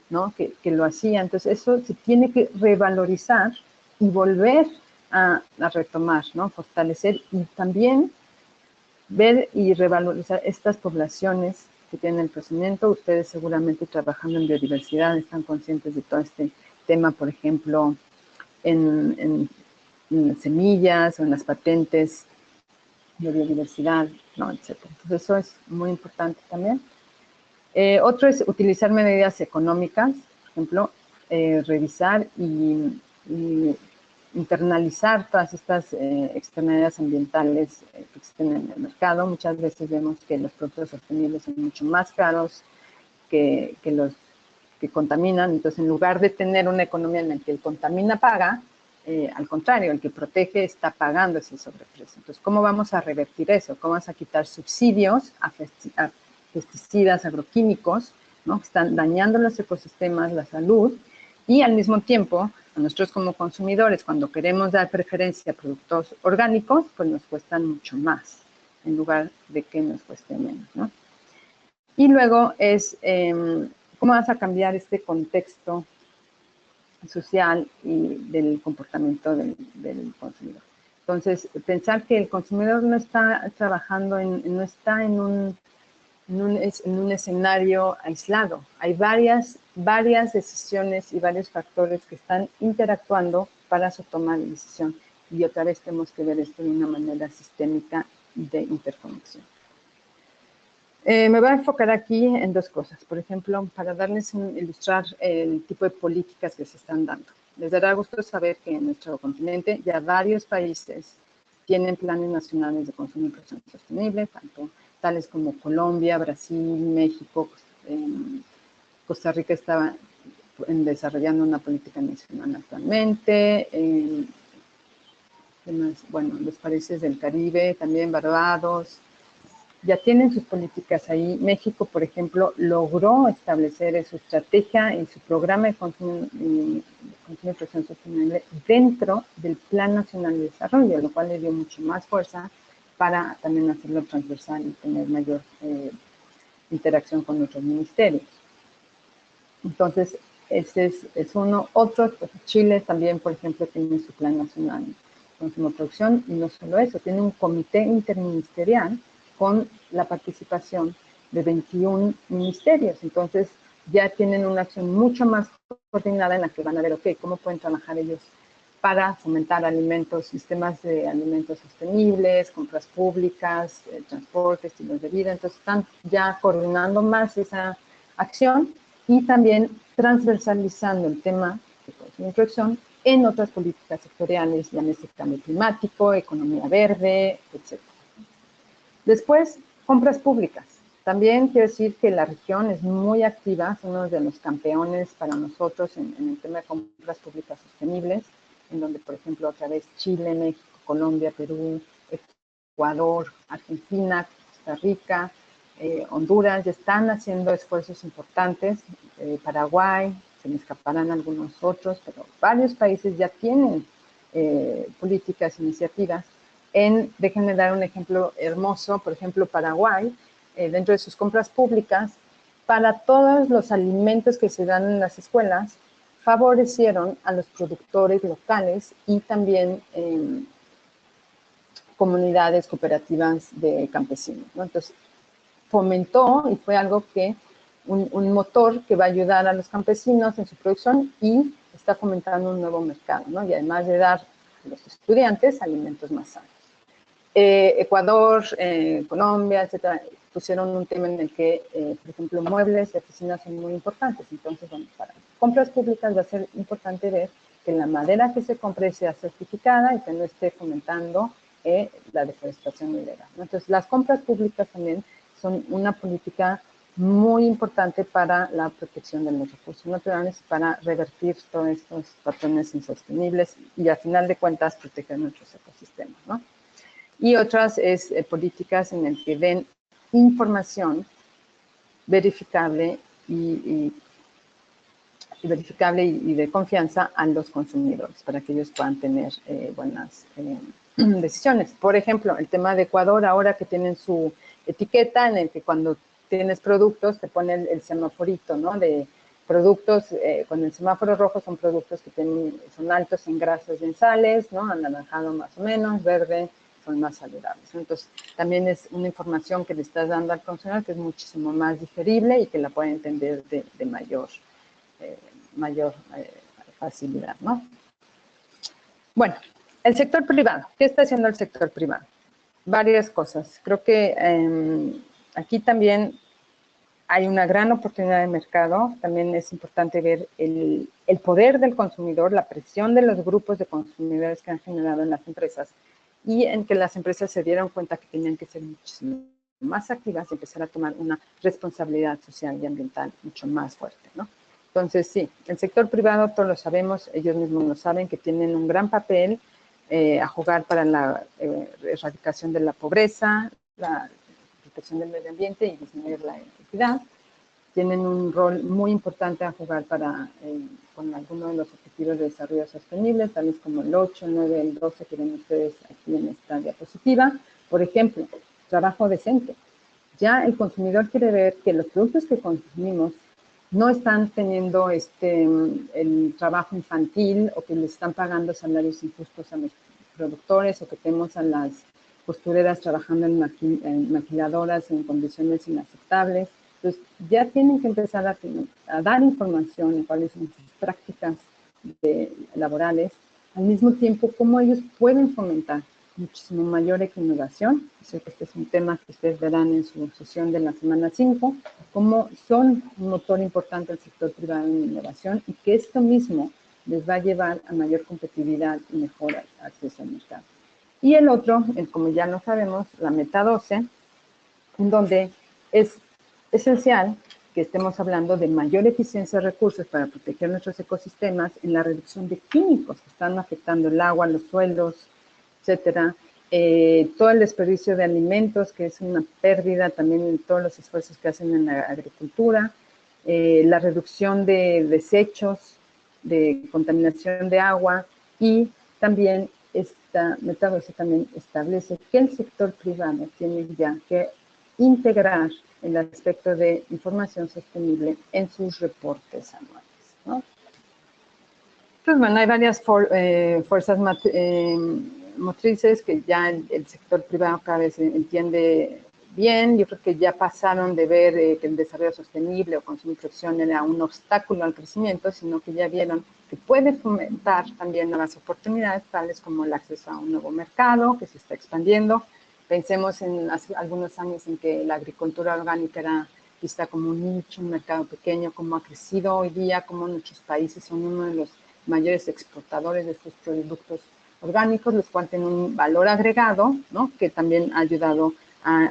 ¿no? que lo hacían. Entonces, eso se tiene que revalorizar y volver a retomar, ¿no? Fortalecer y también ver y revalorizar estas poblaciones que tienen el crecimiento. Ustedes seguramente trabajando en biodiversidad están conscientes de todo este tema, por ejemplo, en semillas o en las patentes de biodiversidad, ¿no? Etcétera. Entonces, eso es muy importante también. Otro es utilizar medidas económicas, por ejemplo, revisar y internalizar todas estas externalidades ambientales que existen en el mercado. Muchas veces vemos que los productos sostenibles son mucho más caros que los que contaminan. Entonces, en lugar de tener una economía en la que el contamina paga, al contrario, el que protege está pagando ese sobreprecio. Entonces, ¿cómo vamos a revertir eso? ¿Cómo vamos a quitar subsidios a pesticidas, agroquímicos, ¿no? Que están dañando los ecosistemas, la salud, y al mismo tiempo, a nosotros como consumidores, cuando queremos dar preferencia a productos orgánicos, pues nos cuestan mucho más, en lugar de que nos cueste menos, ¿no? Y luego es cómo vas a cambiar este contexto social y del comportamiento del consumidor. Entonces, pensar que el consumidor no está trabajando, no está en un escenario aislado. Hay varias decisiones y varios factores que están interactuando para su toma de decisión. Y otra vez tenemos que ver esto de una manera sistémica de interconexión. Me voy a enfocar aquí en dos cosas. Por ejemplo, para ilustrar el tipo de políticas que se están dando. Les dará gusto saber que en nuestro continente ya varios países tienen planes nacionales de consumo y producción sostenible, tales como Colombia, Brasil, México. Costa Rica estaba desarrollando una política nacional actualmente. Bueno, los países del Caribe, también Barbados, ya tienen sus políticas ahí. México, por ejemplo, logró establecer su estrategia y su programa de consumo y producción sostenible dentro del Plan Nacional de Desarrollo, lo cual le dio mucho más fuerza para también hacerlo transversal y tener mayor interacción con otros ministerios. Entonces, ese es uno. Otro, pues Chile también, por ejemplo, tiene su Plan Nacional de Consumo y Producción, y no solo eso, tiene un comité interministerial con la participación de 21 ministerios. Entonces, ya tienen una acción mucho más coordinada en la que van a ver, ok, cómo pueden trabajar ellos para fomentar alimentos, sistemas de alimentos sostenibles, compras públicas, transporte, estilos de vida. Entonces, están ya coordinando más esa acción y también transversalizando el tema de consumo y producción en otras políticas sectoriales, llámese cambio climático, economía verde, etc. Después, compras públicas. También quiero decir que la región es muy activa, es uno de los campeones para nosotros en el tema de compras públicas sostenibles, en donde, por ejemplo, otra vez Chile, México, Colombia, Perú, Ecuador, Argentina, Costa Rica, Honduras, ya están haciendo esfuerzos importantes, Paraguay, se me escaparán algunos otros, pero varios países ya tienen políticas, iniciativas. Déjenme dar un ejemplo hermoso, por ejemplo, Paraguay, dentro de sus compras públicas, para todos los alimentos que se dan en las escuelas, favorecieron a los productores locales y también comunidades cooperativas de campesinos, ¿no? Entonces, fomentó y fue algo que, un motor que va a ayudar a los campesinos en su producción y está fomentando un nuevo mercado, ¿no? Y además de dar a los estudiantes alimentos más sanos. Ecuador, Colombia, etcétera, pusieron un tema en el que, por ejemplo, muebles y oficinas son muy importantes. Entonces, bueno, para compras públicas va a ser importante ver que la madera que se compre sea certificada y que no esté fomentando la deforestación ilegal, ¿no? Entonces, las compras públicas también son una política muy importante para la protección de los recursos naturales, para revertir todos estos patrones insostenibles y, al final de cuentas, proteger nuestros ecosistemas, ¿no? Y otras políticas en el que den información verificable y de confianza a los consumidores para que ellos puedan tener buenas decisiones. Por ejemplo, el tema de Ecuador, ahora que tienen su etiqueta en el que cuando tienes productos te pone el semaforito, ¿no? De productos, con el semáforo rojo son productos que son altos en grasas y en sales, ¿no? Anaranjado más o menos, verde son más saludables. Entonces, también es una información que le estás dando al consumidor que es muchísimo más digerible y que la puede entender de mayor facilidad, ¿no? Bueno, el sector privado. ¿Qué está haciendo el sector privado? Varias cosas. Creo que aquí también hay una gran oportunidad de mercado. También es importante ver el poder del consumidor, la presión de los grupos de consumidores que han generado en las empresas y en que las empresas se dieron cuenta que tenían que ser muchísimo más activas y empezar a tomar una responsabilidad social y ambiental mucho más fuerte, ¿no? Entonces, sí, el sector privado, todos lo sabemos, ellos mismos lo saben, que tienen un gran papel a jugar para la erradicación de la pobreza, la protección del medio ambiente y disminuir la inequidad. Tienen un rol muy importante a jugar con algunos de los objetivos de desarrollo sostenible, tales como el 8, el 9, el 12 que ven ustedes aquí en esta diapositiva. Por ejemplo, trabajo decente. Ya el consumidor quiere ver que los productos que consumimos no están teniendo el trabajo infantil o que le están pagando salarios injustos a los productores o que tenemos a las costureras trabajando en maquiladoras en condiciones inaceptables. Entonces, ya tienen que empezar a dar información de cuáles son sus prácticas laborales, al mismo tiempo cómo ellos pueden fomentar muchísimo mayor innovación. Sé que este es un tema que ustedes verán en su sesión de la semana 5, cómo son un motor importante del sector privado en innovación y que esto mismo les va a llevar a mayor competitividad y mejor acceso al mercado. Y el otro, como ya lo sabemos, la meta 12, en donde es esencial que estemos hablando de mayor eficiencia de recursos para proteger nuestros ecosistemas en la reducción de químicos que están afectando el agua, los suelos, etcétera. Todo el desperdicio de alimentos, que es una pérdida también en todos los esfuerzos que hacen en la agricultura, la reducción de desechos, de contaminación de agua y también esta meta 12 también establece que el sector privado tiene ya que integrar el aspecto de información sostenible en sus reportes anuales, ¿no? Pues bueno, hay varias fuerzas motrices que ya el sector privado cada vez entiende bien. Yo creo que ya pasaron de ver que el desarrollo sostenible o consumo y producción era un obstáculo al crecimiento, sino que ya vieron que puede fomentar también nuevas oportunidades, tales como el acceso a un nuevo mercado que se está expandiendo. Pensemos en hace algunos años en que la agricultura orgánica era vista como un nicho, un mercado pequeño, cómo ha crecido hoy día, cómo nuestros países son uno de los mayores exportadores de estos productos orgánicos, los cuales tienen un valor agregado, ¿no? Que también ha ayudado a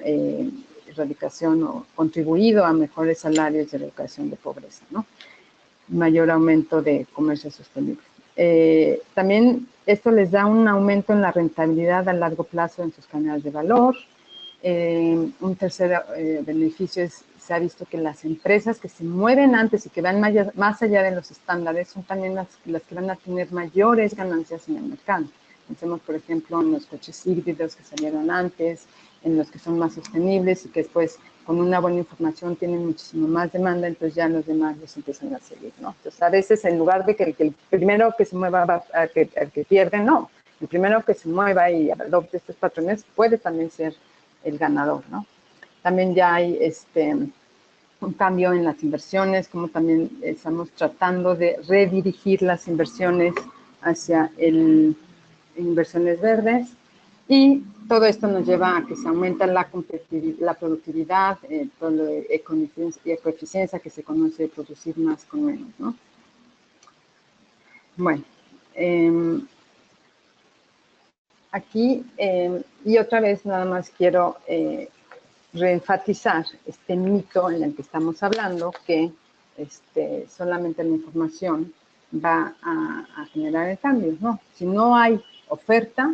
erradicación o contribuido a mejores salarios de erradicación de pobreza, ¿no? Mayor aumento de comercio sostenible. También esto les da un aumento en la rentabilidad a largo plazo en sus cadenas de valor. Un tercer beneficio es, se ha visto que las empresas que se mueven antes y que van más allá de los estándares son también las que van a tener mayores ganancias en el mercado. Pensemos, por ejemplo, en los coches híbridos que salieron antes, en los que son más sostenibles y que después con una buena información tienen muchísimo más demanda, entonces ya los demás los empiezan a seguir, ¿no? Entonces, a veces en lugar de que el primero que se mueva va al que pierde, no. El primero que se mueva y adopte estos patrones puede también ser el ganador, ¿no? También ya hay un cambio en las inversiones, como también estamos tratando de redirigir las inversiones hacia inversiones verdes, y todo esto nos lleva a que se aumenta la productividad, todo lo de ecoeficiencia que se conoce de producir más con menos, ¿no? Bueno, aquí, y otra vez nada más quiero reenfatizar este mito en el que estamos hablando, que solamente la información va a generar el cambio, ¿no? Si no hay oferta,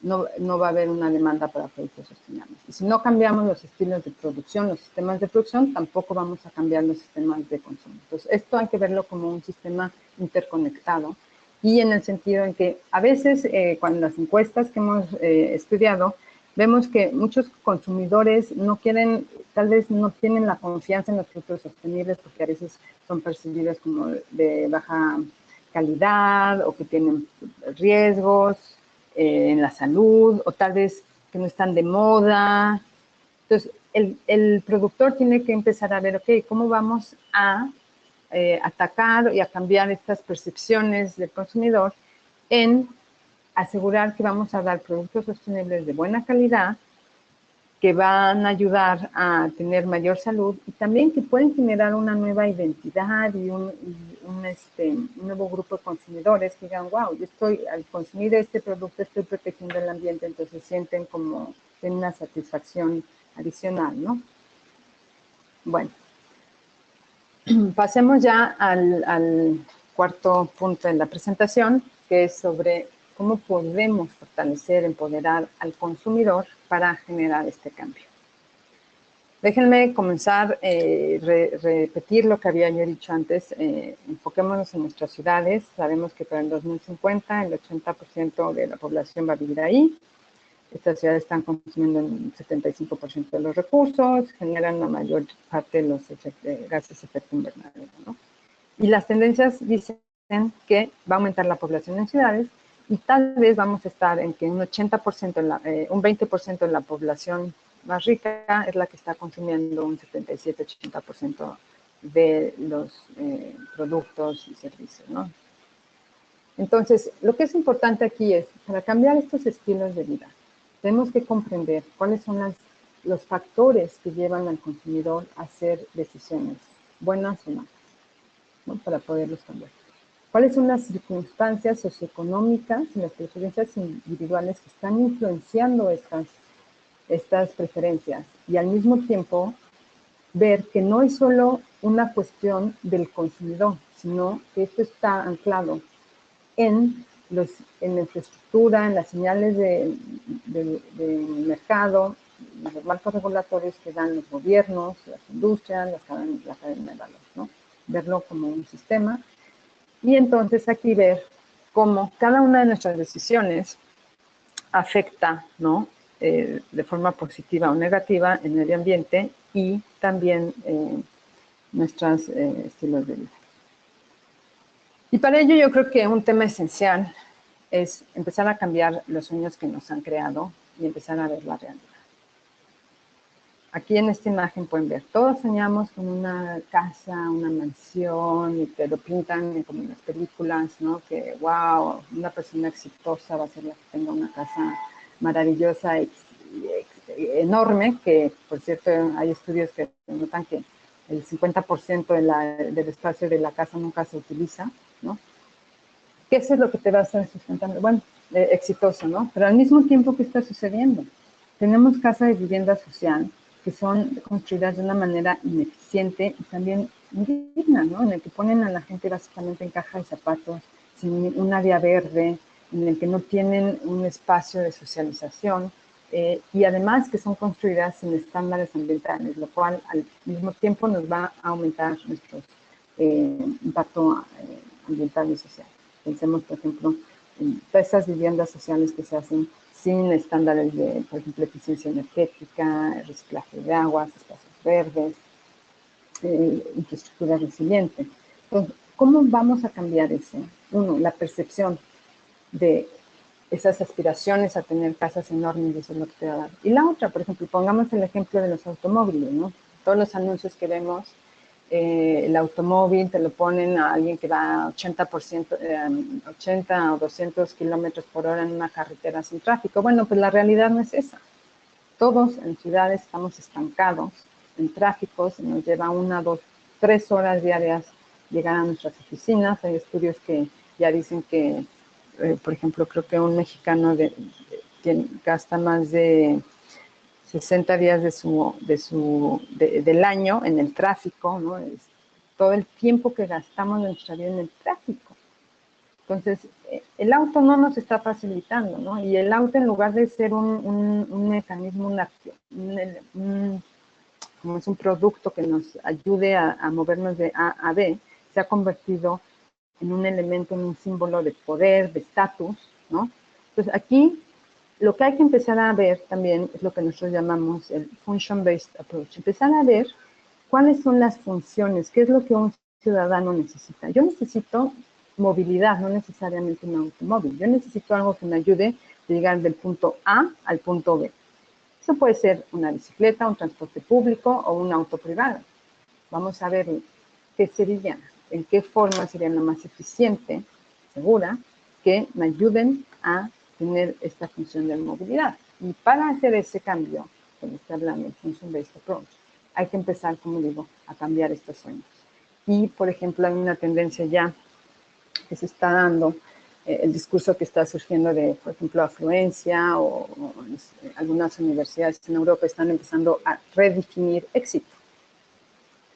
no va a haber una demanda para productos sostenibles. Y si no cambiamos los estilos de producción, los sistemas de producción, tampoco vamos a cambiar los sistemas de consumo. Entonces, esto hay que verlo como un sistema interconectado, y en el sentido en que a veces, cuando las encuestas que hemos estudiado, vemos que muchos consumidores no quieren, tal vez no tienen la confianza en los productos sostenibles porque a veces son percibidos como de baja calidad o que tienen riesgos en la salud, o tal vez que no están de moda. Entonces, el productor tiene que empezar a ver, ok, ¿cómo vamos a atacar y a cambiar estas percepciones del consumidor en asegurar que vamos a dar productos sostenibles de buena calidad, que van a ayudar a tener mayor salud y también que pueden generar una nueva identidad y un nuevo grupo de consumidores que digan, wow, yo al consumir este producto estoy protegiendo el ambiente, entonces sienten como tienen una satisfacción adicional, ¿no? Bueno, pasemos ya al cuarto punto de la presentación, que es sobre cómo podemos fortalecer, empoderar al consumidor para generar este cambio. Déjenme comenzar, repetir lo que había yo dicho antes. Enfoquémonos en nuestras ciudades. Sabemos que para el 2050 el 80% de la población va a vivir ahí. Estas ciudades están consumiendo el 75% de los recursos, generan la mayor parte de los gases de efecto invernadero, ¿no? Y las tendencias dicen que va a aumentar la población en ciudades y tal vez vamos a estar en que un 80%, un 20% de la población más rica es la que está consumiendo un 77-80% de los productos y servicios, ¿no? Entonces, lo que es importante aquí es, para cambiar estos estilos de vida, tenemos que comprender cuáles son los factores que llevan al consumidor a hacer decisiones, buenas o malas, ¿no? Para poderlos cambiar. ¿Cuáles son las circunstancias socioeconómicas y las preferencias individuales que están influenciando estas preferencias? Y al mismo tiempo, ver que no es solo una cuestión del consumidor, sino que esto está anclado en la infraestructura, en las señales de mercado, los marcos regulatorios que dan los gobiernos, las industrias, la cadena de valor, ¿no? Verlo como un sistema. Y entonces aquí ver cómo cada una de nuestras decisiones afecta, ¿no? De forma positiva o negativa el medio ambiente y también nuestros estilos de vida. Y para ello yo creo que un tema esencial es empezar a cambiar los sueños que nos han creado y empezar a ver la realidad. Aquí en esta imagen pueden ver, todos soñamos con una casa, una mansión, y te lo pintan como en las películas, ¿no? Que, wow, una persona exitosa va a ser la que tenga una casa maravillosa y enorme, que por cierto hay estudios que notan que el 50% del espacio de la casa nunca se utiliza, ¿no? Que eso es lo que te va a hacer sustentable, bueno, exitoso, ¿no? Pero al mismo tiempo, ¿qué está sucediendo? Tenemos casas de vivienda social que son construidas de una manera ineficiente y también indigna, ¿no? En el que ponen a la gente básicamente en caja de zapatos, sin un área verde, en el que no tienen un espacio de socialización, y además que son construidas sin estándares ambientales, lo cual al mismo tiempo nos va a aumentar nuestro impacto ambiental y social. Pensemos, por ejemplo, en todas esas viviendas sociales que se hacen sin estándares de, por ejemplo, eficiencia energética, reciclaje de aguas, espacios verdes, infraestructura resiliente. Entonces, ¿cómo vamos a cambiar eso? Uno, la percepción de esas aspiraciones a tener casas enormes, eso es lo que te va a dar. Y la otra, por ejemplo, pongamos el ejemplo de los automóviles, ¿no? Todos los anuncios que vemos, el automóvil te lo ponen a alguien que va a 80%, 80 o 200 kilómetros por hora en una carretera sin tráfico. Bueno, pues la realidad no es esa. Todos en ciudades estamos estancados en tráficos, nos lleva 1, 2, 3 horas diarias llegar a nuestras oficinas. Hay estudios que ya dicen que, por ejemplo, creo que un mexicano gasta más de 60 días del año en el tráfico, ¿no? Es todo el tiempo que gastamos de nuestra vida en el tráfico. Entonces, el auto no nos está facilitando, ¿no? Y el auto, en lugar de ser un mecanismo, como es un producto que nos ayude a movernos de A a B, se ha convertido en un elemento, en un símbolo de poder, de estatus, ¿no? Entonces, aquí lo que hay que empezar a ver también es lo que nosotros llamamos el function-based approach. Empezar a ver cuáles son las funciones, qué es lo que un ciudadano necesita. Yo necesito movilidad, no necesariamente un automóvil. Yo necesito algo que me ayude a llegar del punto A al punto B. Eso puede ser una bicicleta, un transporte público o un auto privado. Vamos a ver qué sería, en qué forma sería la más eficiente, segura, que me ayuden a tener esta función de movilidad. Y para hacer ese cambio, como está hablando, el function-based approach, hay que empezar, como digo, a cambiar estos sueños. Y, por ejemplo, hay una tendencia ya que se está dando, el discurso que está surgiendo de, por ejemplo, afluencia o algunas universidades en Europa están empezando a redefinir éxito.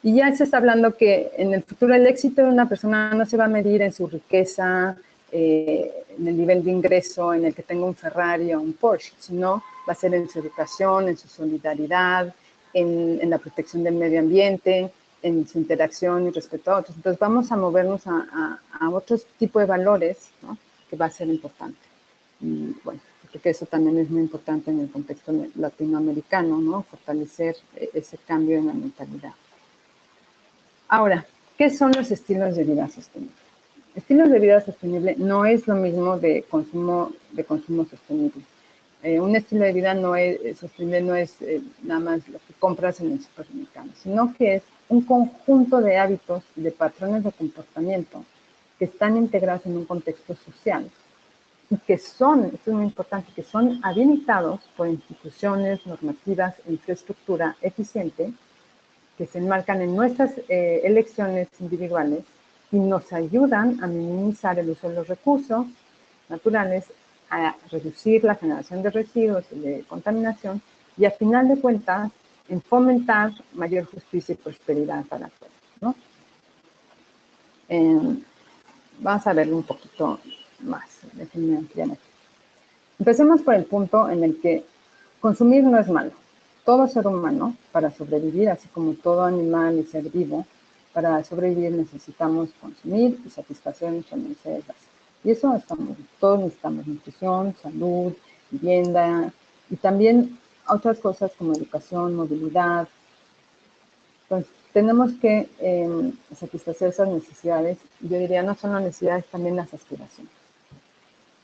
Y ya se está hablando que en el futuro el éxito de una persona no se va a medir en su riqueza, en el nivel de ingreso, en el que tenga un Ferrari o un Porsche, sino va a ser en su educación, en su solidaridad, en la protección del medio ambiente, en su interacción y respeto a otros. Entonces vamos a movernos a otro tipo de valores, ¿no? Que va a ser importante. Y bueno, porque eso también es muy importante en el contexto latinoamericano, ¿no? Fortalecer ese cambio en la mentalidad. Ahora, ¿qué son los estilos de vida sostenible? Estilos de vida sostenible no es lo mismo de consumo sostenible. Un estilo de vida sostenible no es nada más lo que compras en el supermercado, sino que es un conjunto de hábitos y de patrones de comportamiento que están integrados en un contexto social y que son, esto es muy importante, que son habilitados por instituciones, normativas e infraestructura eficiente que se enmarcan en nuestras elecciones individuales y nos ayudan a minimizar el uso de los recursos naturales, a reducir la generación de residuos y de contaminación y, a final de cuentas, en fomentar mayor justicia y prosperidad para todos, ¿no? Vamos a verlo un poquito más. Déjenme ampliar aquí. Empecemos por el punto en el que consumir no es malo. Todo ser humano, para sobrevivir, así como todo animal y ser vivo, para sobrevivir necesitamos consumir y satisfacer nuestras necesidades básicas. Y eso estamos, todos necesitamos nutrición, salud, vivienda y también otras cosas como educación, movilidad. Entonces, tenemos que satisfacer esas necesidades. Yo diría, no solo necesidades, también las aspiraciones.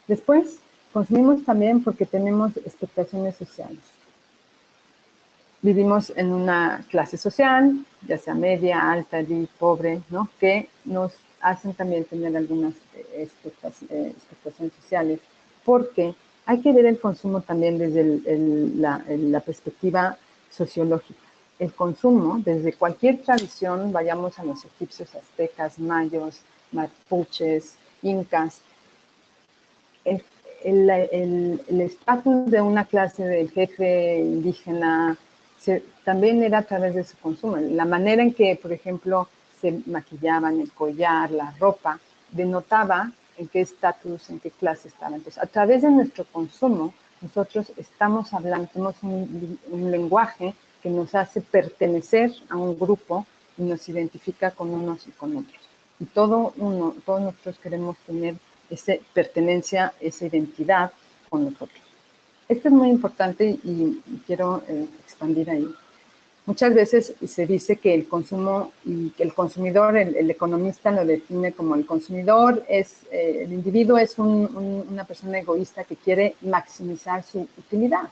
Después, consumimos también porque tenemos expectaciones sociales. Vivimos en una clase social, ya sea media, alta, pobre, ¿no? Que nos hacen también tener algunas expectaciones sociales, porque hay que ver el consumo también desde la perspectiva sociológica. El consumo, desde cualquier tradición, vayamos a los egipcios, aztecas, mayos, mapuches, incas, el estatus de una clase del jefe indígena también era a través de su consumo. La manera en que, por ejemplo, se maquillaban, el collar, la ropa, denotaba en qué estatus, en qué clase estaban. Entonces, a través de nuestro consumo, nosotros estamos hablando, tenemos un lenguaje que nos hace pertenecer a un grupo y nos identifica con unos y con otros. Y todos nosotros queremos tener esa pertenencia, esa identidad con nosotros. Esto es muy importante y quiero expandir ahí. Muchas veces se dice que el consumo y que el consumidor, el economista lo define como el consumidor, el individuo es una persona egoísta que quiere maximizar su utilidad.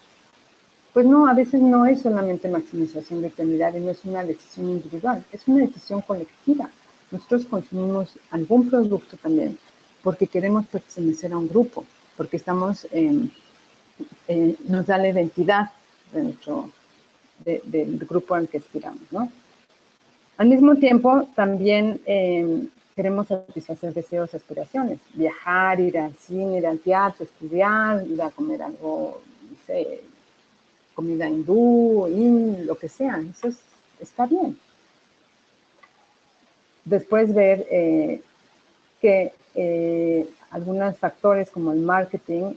Pues no, a veces no es solamente maximización de utilidad y no es una decisión individual, es una decisión colectiva. Nosotros consumimos algún producto también porque queremos pertenecer a un grupo, porque estamos nos da la identidad del grupo al que aspiramos, ¿no? Al mismo tiempo, también queremos satisfacer deseos y aspiraciones. Viajar, ir al cine, ir al teatro, estudiar, ir a comer algo, no sé, comida hindú, lo que sea. Eso está bien. Después ver que algunos factores como el marketing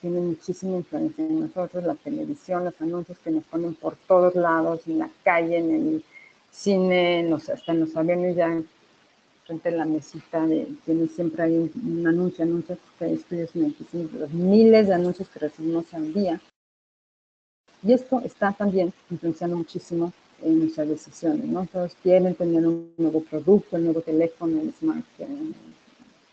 tienen muchísima influencia en nosotros, la televisión, los anuncios que nos ponen por todos lados, en la calle, en el cine, hasta en los aviones, ya frente a la mesita, siempre hay un anuncio, que hay estudios científicos, los miles de anuncios que recibimos al día. Y esto está también influenciando muchísimo en nuestras decisiones, ¿no? Todos quieren tener un nuevo producto, el nuevo teléfono, el smartphone,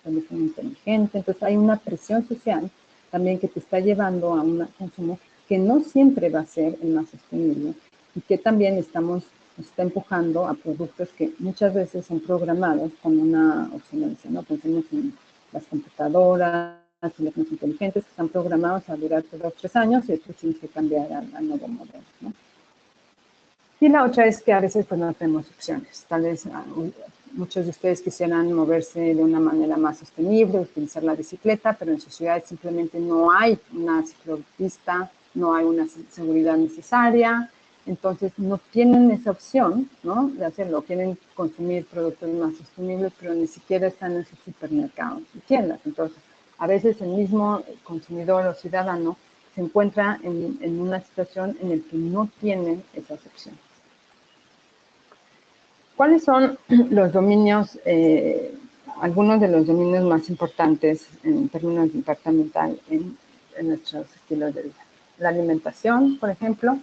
teléfono inteligente. Entonces hay una presión social también que te está llevando a un consumo que no siempre va a ser el más sostenible y que también nos está empujando a productos que muchas veces son programados con una obsolescencia, ¿no? Pensemos en las computadoras, teléfonos inteligentes que están programados a durar 2 o 3 años y después tienes que cambiar al nuevo modelo, ¿no? Y la otra es que a veces pues no tenemos opciones. Tal vez muchos de ustedes quisieran moverse de una manera más sostenible, utilizar la bicicleta, pero en su ciudad simplemente no hay una ciclopista, no hay una seguridad necesaria, entonces no tienen esa opción, ¿no?, de hacerlo. Quieren consumir productos más sostenibles, pero ni siquiera están en sus supermercados y tiendas. Entonces, a veces el mismo consumidor o ciudadano se encuentra en una situación en la que no tiene esas opciones. ¿Cuáles son los dominios, algunos de los dominios más importantes en términos de impacto ambiental en nuestros estilos de vida. La alimentación, por ejemplo,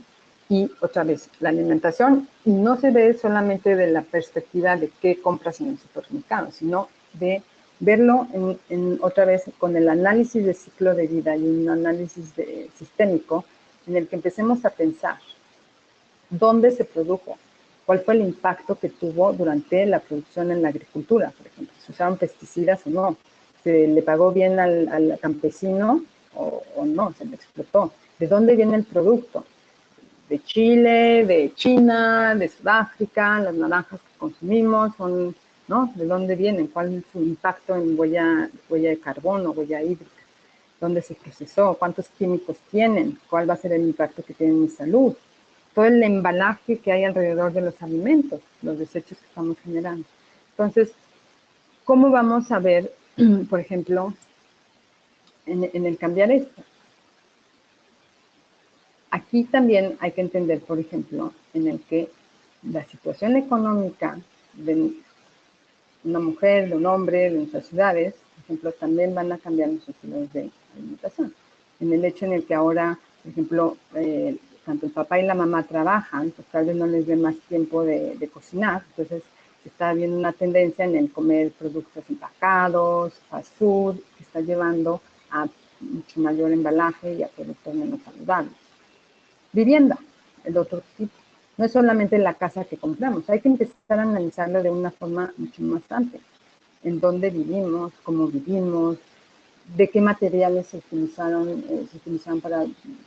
y otra vez, la alimentación no se ve solamente de la perspectiva de qué compras en el supermercado, sino de verlo otra vez con el análisis de ciclo de vida y un análisis sistémico en el que empecemos a pensar dónde se produjo, cuál fue el impacto que tuvo durante la producción en la agricultura, por ejemplo, si usaron pesticidas o no, se le pagó bien al campesino o no, se le explotó, de dónde viene el producto, de Chile, de China, de Sudáfrica, las naranjas que consumimos, son, ¿no? ¿De dónde vienen? ¿Cuál es su impacto en huella de carbono, huella hídrica? ¿Dónde se procesó? ¿Cuántos químicos tienen? ¿Cuál va a ser el impacto que tiene en mi salud? Todo el embalaje que hay alrededor de los alimentos, los desechos que estamos generando. Entonces, ¿cómo vamos a ver, por ejemplo, en el cambiar esto? Aquí también hay que entender, por ejemplo, en el que la situación económica de una mujer, de un hombre, de nuestras ciudades, por ejemplo, también van a cambiar nuestros estilos de alimentación. En el hecho en el que ahora, por ejemplo, tanto el papá y la mamá trabajan, pues tal vez no les dé más tiempo de cocinar, entonces está habiendo una tendencia en el comer productos empacados, fast food, que está llevando a mucho mayor embalaje y a productos menos saludables. Vivienda, el otro tipo. No es solamente la casa que compramos, hay que empezar a analizarlo de una forma mucho más amplia. En dónde vivimos, cómo vivimos, de qué materiales se utilizaron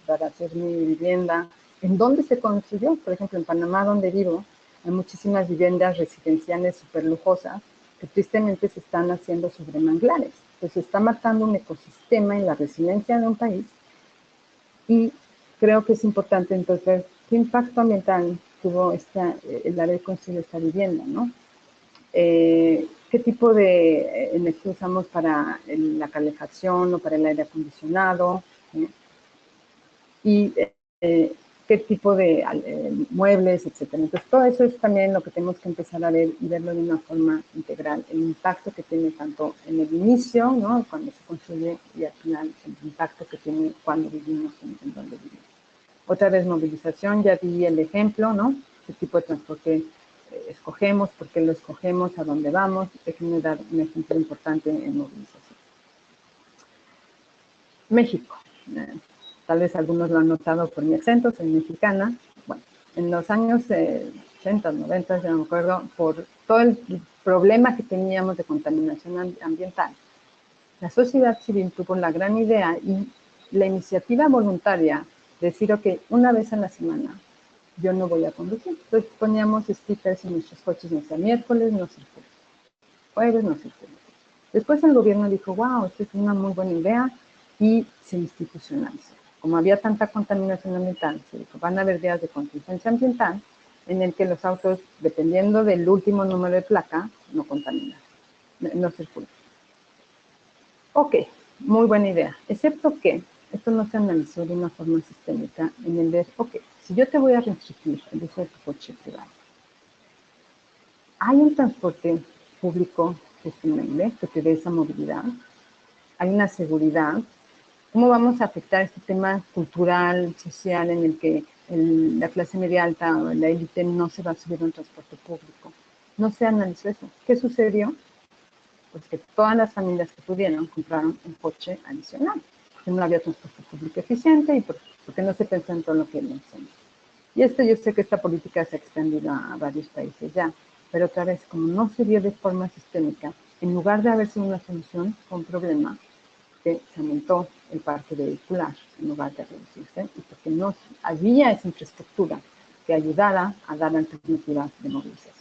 para hacer mi vivienda, en dónde se construyó. Por ejemplo, en Panamá, donde vivo, hay muchísimas viviendas residenciales súper lujosas que tristemente se están haciendo sobre manglares. Entonces se está matando un ecosistema en la resiliencia de un país y creo que es importante entonces ver qué impacto ambiental tuvo el haber construido esta vivienda, ¿no? ¿Qué tipo de energía usamos para la calefacción o para el aire acondicionado? ¿Sí? Y qué tipo de muebles, etcétera. Entonces, todo eso es también lo que tenemos que empezar a ver y verlo de una forma integral. El impacto que tiene tanto en el inicio, ¿no? Cuando se construye, y al final, el impacto que tiene cuando vivimos en donde vivimos. Otra vez, movilización, ya di el ejemplo, ¿no? ¿Qué tipo de transporte escogemos? ¿Por qué lo escogemos? ¿A dónde vamos? Déjenme dar un ejemplo importante en movilización. México. Tal vez algunos lo han notado por mi acento, soy mexicana. Bueno, en los años 80, 90, ya no me acuerdo, por todo el problema que teníamos de contaminación ambiental, la sociedad civil tuvo la gran idea y la iniciativa voluntaria de decir, ok, una vez a la semana yo no voy a conducir. Entonces poníamos stickers en nuestros coches, no sea miércoles, no circula, jueves, no circula. Después el gobierno dijo, wow, esto es una muy buena idea y se institucionalizó. Como había tanta contaminación ambiental, se dijo, van a haber días de contingencia ambiental en el que los autos, dependiendo del último número de placa, no contaminan, no circulan. Ok, muy buena idea, excepto que esto no se analizó de una forma sistémica en el de, ok, si yo te voy a restringir el uso de tu coche privado, ¿hay un transporte público sostenible que te dé esa movilidad? ¿Hay una seguridad? ¿Cómo vamos a afectar este tema cultural, social, en el que la clase media alta o la élite no se va a subir a un transporte público? No se analizó eso. ¿Qué sucedió? Pues que todas las familias que pudieron compraron un coche adicional, porque no había transporte público eficiente y porque no se pensó en todo lo que mencioné. Y yo sé que esta política se ha extendido a varios países ya, pero otra vez, como no se vio de forma sistémica, en lugar de haber sido una solución, fue un problema que se aumentó el parque vehicular en lugar de reducirse y porque no había esa infraestructura que ayudara a dar alternativas de movilización.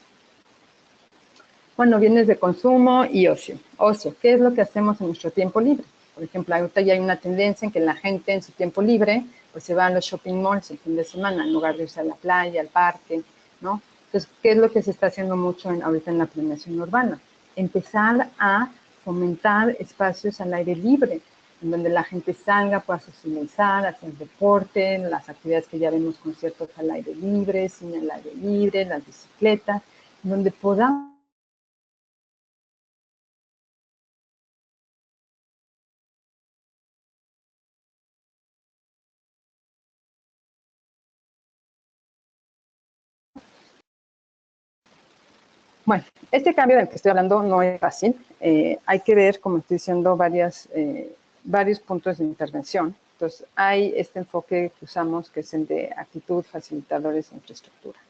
Bueno, bienes de consumo y ocio. Ocio, ¿qué es lo que hacemos en nuestro tiempo libre? Por ejemplo, ahorita ya hay una tendencia en que la gente en su tiempo libre pues se va a los shopping malls el fin de semana en lugar de irse a la playa, al parque, ¿no? Entonces, ¿qué es lo que se está haciendo mucho ahorita en la planeación urbana? Empezar a fomentar espacios al aire libre, en donde la gente salga, pueda socializar, hacer deporte, las actividades que ya vemos, conciertos al aire libre, cine al aire libre, las bicicletas, donde podamos Bueno, este cambio del que estoy hablando no es fácil. Hay que ver, como estoy diciendo, varios puntos de intervención. Entonces, hay este enfoque que usamos, que es el de actitud, facilitadores e infraestructura.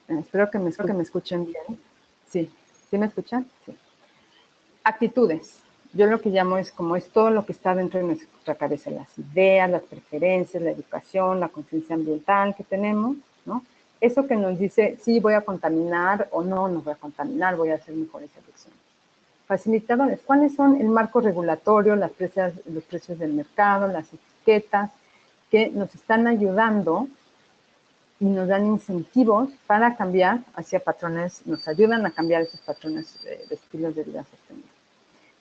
Espero que me escuchen bien. Sí, ¿sí me escuchan? Sí. Actitudes. Yo lo que llamo es todo lo que está dentro de nuestra cabeza, las ideas, las preferencias, la educación, la conciencia ambiental que tenemos, ¿no? Eso que nos dice, sí, voy a contaminar o no, no voy a contaminar, voy a hacer mejores elecciones. Facilitadores, ¿cuáles son el marco regulatorio, los precios del mercado, las etiquetas que nos están ayudando y nos dan incentivos para cambiar hacia patrones, nos ayudan a cambiar esos patrones de estilos de vida sostenibles?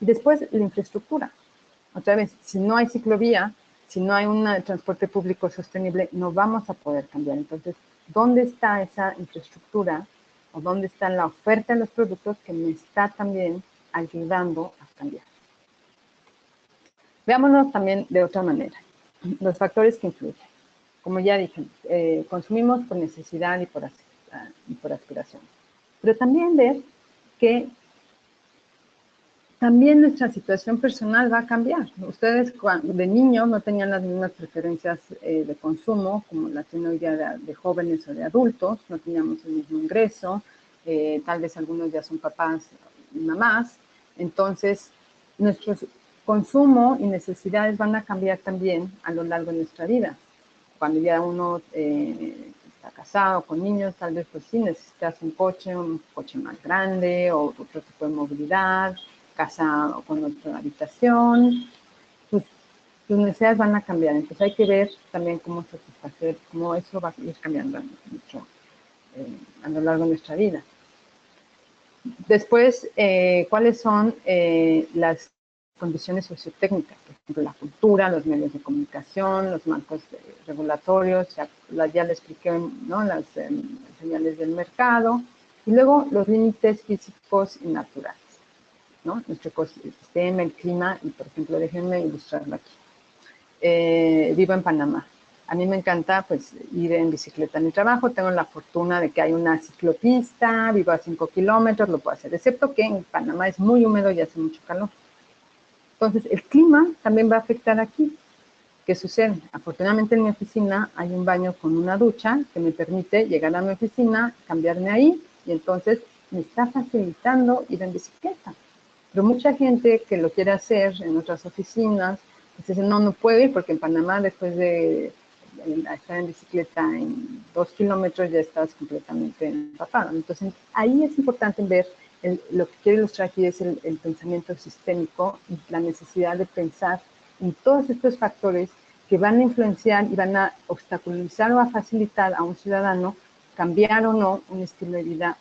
Y después, la infraestructura. Otra vez, si no hay ciclovía, si no hay un transporte público sostenible, no vamos a poder cambiar. Entonces, ¿dónde está esa infraestructura o dónde está la oferta de los productos que me está también ayudando a cambiar? Veámonos también de otra manera. Los factores que influyen. Como ya dije, consumimos por necesidad y por aspiración. Pero también ver que también nuestra situación personal va a cambiar. Ustedes de niños no tenían las mismas preferencias de consumo como las tienen hoy día de jóvenes o de adultos, no teníamos el mismo ingreso, tal vez algunos ya son papás y mamás, entonces nuestros consumo y necesidades van a cambiar también a lo largo de nuestra vida. Cuando ya uno está casado con niños, tal vez pues sí necesitas un coche más grande o otro tipo de movilidad, casa con otra habitación, tus necesidades van a cambiar. Entonces hay que ver también cómo satisfacer, cómo eso va a ir cambiando mucho a lo largo de nuestra vida. Después, ¿cuáles son las condiciones sociotécnicas? Por ejemplo, la cultura, los medios de comunicación, los marcos regulatorios, ya les expliqué, ¿no? Las señales del mercado, y luego los límites físicos y naturales, ¿no? Nuestro ecosistema, el clima, y por ejemplo, déjenme ilustrarlo aquí. Vivo en Panamá. A mí me encanta pues ir en bicicleta a mi trabajo, tengo la fortuna de que hay una ciclopista, vivo a 5 kilómetros, lo puedo hacer, excepto que en Panamá es muy húmedo y hace mucho calor. Entonces, el clima también va a afectar aquí. ¿Qué sucede? Afortunadamente en mi oficina hay un baño con una ducha que me permite llegar a mi oficina, cambiarme ahí, y entonces me está facilitando ir en bicicleta. Pero mucha gente que lo quiere hacer en otras oficinas, pues dice, no puedo ir porque en Panamá después de estar en bicicleta en 2 kilómetros ya estás completamente empapado. Entonces ahí es importante ver, lo que quiero ilustrar aquí es el pensamiento sistémico y la necesidad de pensar en todos estos factores que van a influenciar y van a obstaculizar o a facilitar a un ciudadano cambiar o no un estilo de vida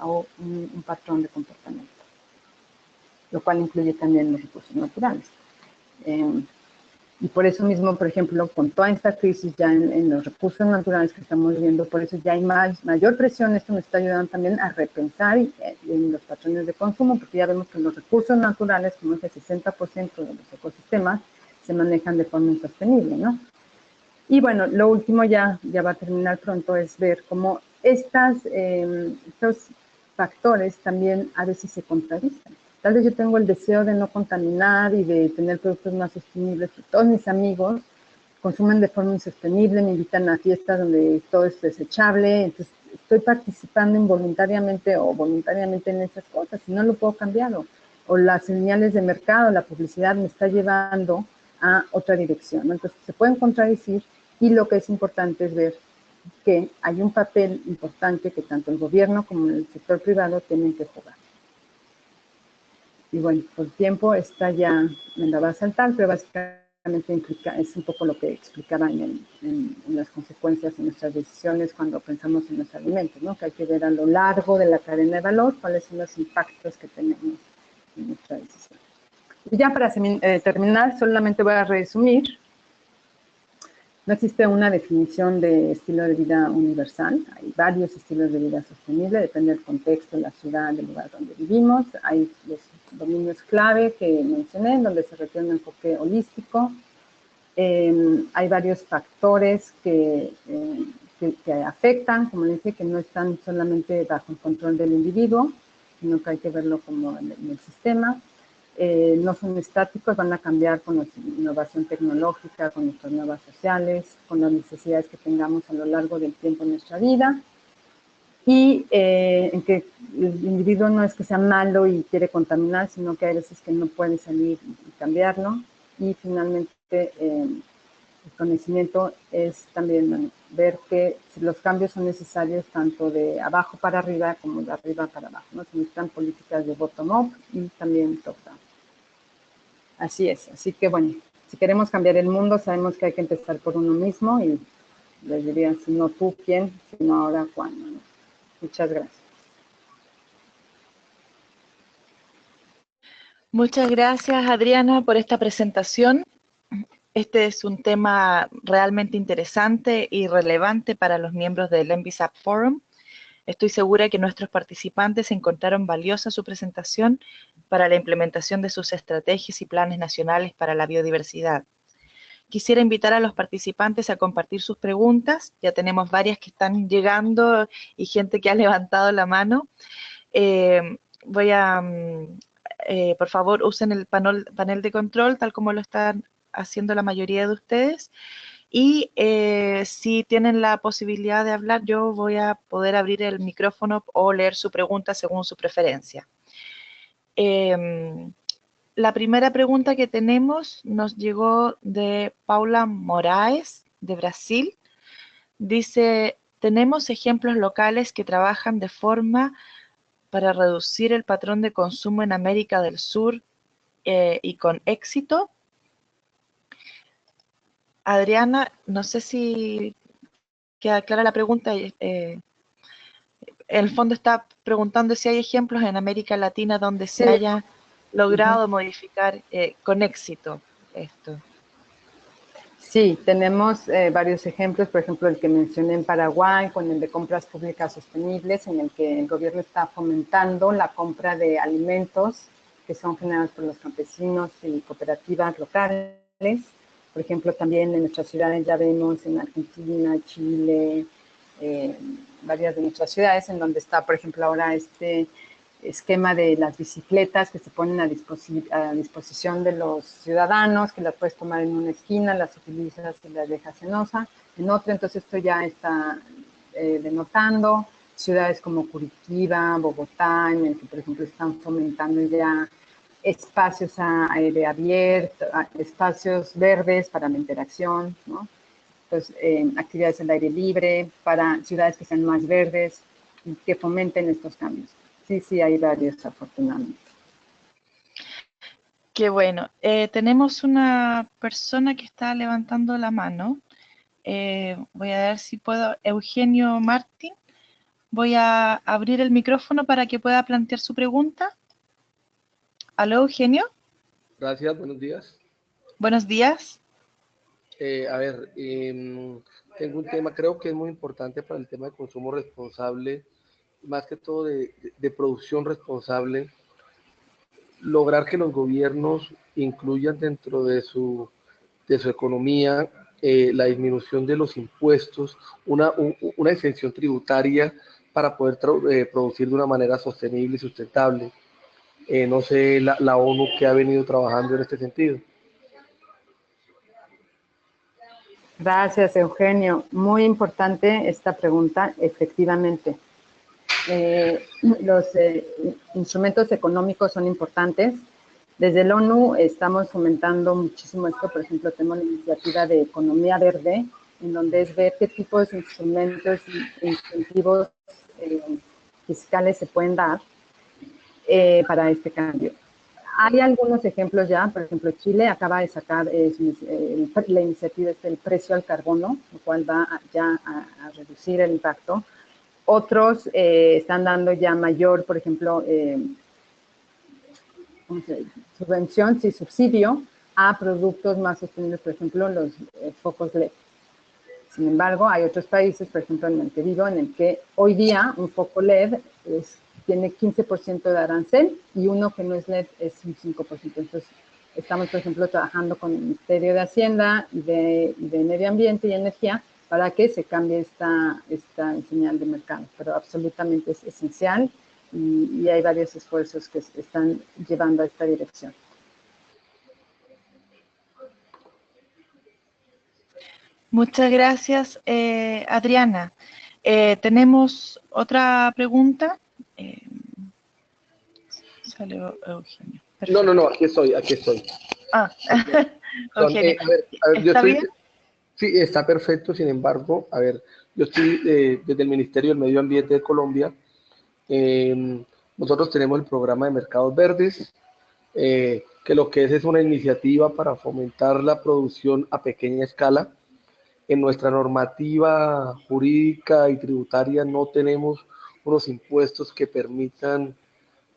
o un patrón de comportamiento, lo cual incluye también los recursos naturales. Y por eso mismo, por ejemplo, con toda esta crisis ya en los recursos naturales que estamos viendo, por eso ya hay mayor presión. Esto nos está ayudando también a repensar en los patrones de consumo, porque ya vemos que los recursos naturales, como es el 60% de los ecosistemas, se manejan de forma insostenible, ¿no? Y bueno, lo último ya va a terminar pronto, es ver cómo estos factores también a veces se contradicen. Tal vez yo tengo el deseo de no contaminar y de tener productos más sostenibles, pero todos mis amigos consumen de forma insostenible, me invitan a fiestas donde todo es desechable, entonces estoy participando involuntariamente o voluntariamente en esas cosas y no lo puedo cambiar. O las señales de mercado, la publicidad me está llevando a otra dirección, ¿no? Entonces se pueden contradecir, y lo que es importante es ver que hay un papel importante que tanto el gobierno como el sector privado tienen que jugar. Y bueno, por tiempo esta ya me la va a saltar, pero básicamente es un poco lo que explicaba en las consecuencias de nuestras decisiones cuando pensamos en los alimentos, ¿no? Que hay que ver a lo largo de la cadena de valor cuáles son los impactos que tenemos en nuestra decisión. Y ya para terminar, solamente voy a resumir. No existe una definición de estilo de vida universal. Hay varios estilos de vida sostenible, depende del contexto, la ciudad, del lugar donde vivimos. Hay los dominios clave que mencioné, donde se requiere un enfoque holístico. Hay varios factores que que afectan, como les dije, que no están solamente bajo el control del individuo, sino que hay que verlo como en el sistema. No son estáticos, van a cambiar con la innovación tecnológica, con nuestras nuevas sociales, con las necesidades que tengamos a lo largo del tiempo en nuestra vida. Y en que el individuo no es que sea malo y quiere contaminar, sino que hay veces que no puede salir y cambiarlo. Y finalmente, el conocimiento es también ver que los cambios son necesarios tanto de abajo para arriba como de arriba para abajo, ¿no? Se necesitan políticas de bottom-up y también top-down. Así es, así que bueno, si queremos cambiar el mundo, sabemos que hay que empezar por uno mismo y les diría, si no tú, ¿quién? Si no ahora, ¿cuándo? ¿No? Muchas gracias. Muchas gracias, Adriana, por esta presentación. Este es un tema realmente interesante y relevante para los miembros del NBSAP Forum. Estoy segura que nuestros participantes encontraron valiosa su presentación para la implementación de sus estrategias y planes nacionales para la biodiversidad. Quisiera invitar a los participantes a compartir sus preguntas. Ya tenemos varias que están llegando y gente que ha levantado la mano. Por favor, usen el panel de control tal como lo están haciendo la mayoría de ustedes. Y si tienen la posibilidad de hablar, yo voy a poder abrir el micrófono o leer su pregunta según su preferencia. La primera pregunta que tenemos nos llegó de Paula Moraes, de Brasil. Dice, ¿tenemos ejemplos locales que trabajan de forma para reducir el patrón de consumo en América del Sur y con éxito? Adriana, no sé si queda clara la pregunta. En el fondo está preguntando si hay ejemplos en América Latina donde se haya logrado modificar con éxito esto. Sí, tenemos varios ejemplos, por ejemplo, el que mencioné en Paraguay, con el de compras públicas sostenibles, en el que el gobierno está fomentando la compra de alimentos que son generados por los campesinos y cooperativas locales. Por ejemplo, también en nuestras ciudades ya vemos en Argentina, Chile, varias de nuestras ciudades, en donde está, por ejemplo, ahora este esquema de las bicicletas que se ponen a disposición de los ciudadanos, que las puedes tomar en una esquina, las utilizas y las dejas en otra. Entonces esto ya está denotando ciudades como Curitiba, Bogotá, en el que, por ejemplo, están fomentando ya espacios a aire abierto, espacios verdes para la interacción, ¿no? Entonces, actividades al aire libre para ciudades que sean más verdes y que fomenten estos cambios. Sí, hay varios, afortunadamente. Qué bueno. Tenemos una persona que está levantando la mano. Voy a ver si puedo. Eugenio Martín. Voy a abrir el micrófono para que pueda plantear su pregunta. ¿Aló, Eugenio? Gracias, buenos días. Buenos días. Tengo un tema, creo que es muy importante para el tema de consumo responsable, más que todo de producción responsable, lograr que los gobiernos incluyan dentro de su economía la disminución de los impuestos, una exención tributaria para poder producir de una manera sostenible y sustentable. No sé la ONU que ha venido trabajando en este sentido. Gracias, Eugenio. Muy importante esta pregunta, efectivamente. Los instrumentos económicos son importantes. Desde el ONU estamos fomentando muchísimo esto. Por ejemplo, tenemos la iniciativa de economía verde, en donde es ver qué tipos de instrumentos e incentivos fiscales se pueden dar para este cambio. Hay algunos ejemplos ya, por ejemplo, Chile acaba de sacar la iniciativa del precio al carbono, lo cual va ya a reducir el impacto. Otros están dando ya mayor, por ejemplo, subvención, sí, subsidio a productos más sostenibles, por ejemplo, los focos LED. Sin embargo, hay otros países, por ejemplo, en el que vivo, en el que hoy día un foco LED tiene 15% de arancel y uno que no es LED es un 5%. Entonces, estamos, por ejemplo, trabajando con el Ministerio de Hacienda y de Medio Ambiente y Energía para que se cambie esta señal de mercado. Pero absolutamente es esencial y hay varios esfuerzos que están llevando a esta dirección. Muchas gracias, Adriana. Tenemos otra pregunta. Salió Eugenio. Perfecto. No, aquí estoy. Ah, Eugenio. A ver, yo ¿Está estoy, bien? sí, está perfecto, sin embargo, a ver, yo estoy desde el Ministerio del Medio Ambiente de Colombia. Nosotros tenemos el programa de Mercados Verdes, que lo que es una iniciativa para fomentar la producción a pequeña escala. En nuestra normativa jurídica y tributaria no tenemos unos impuestos que permitan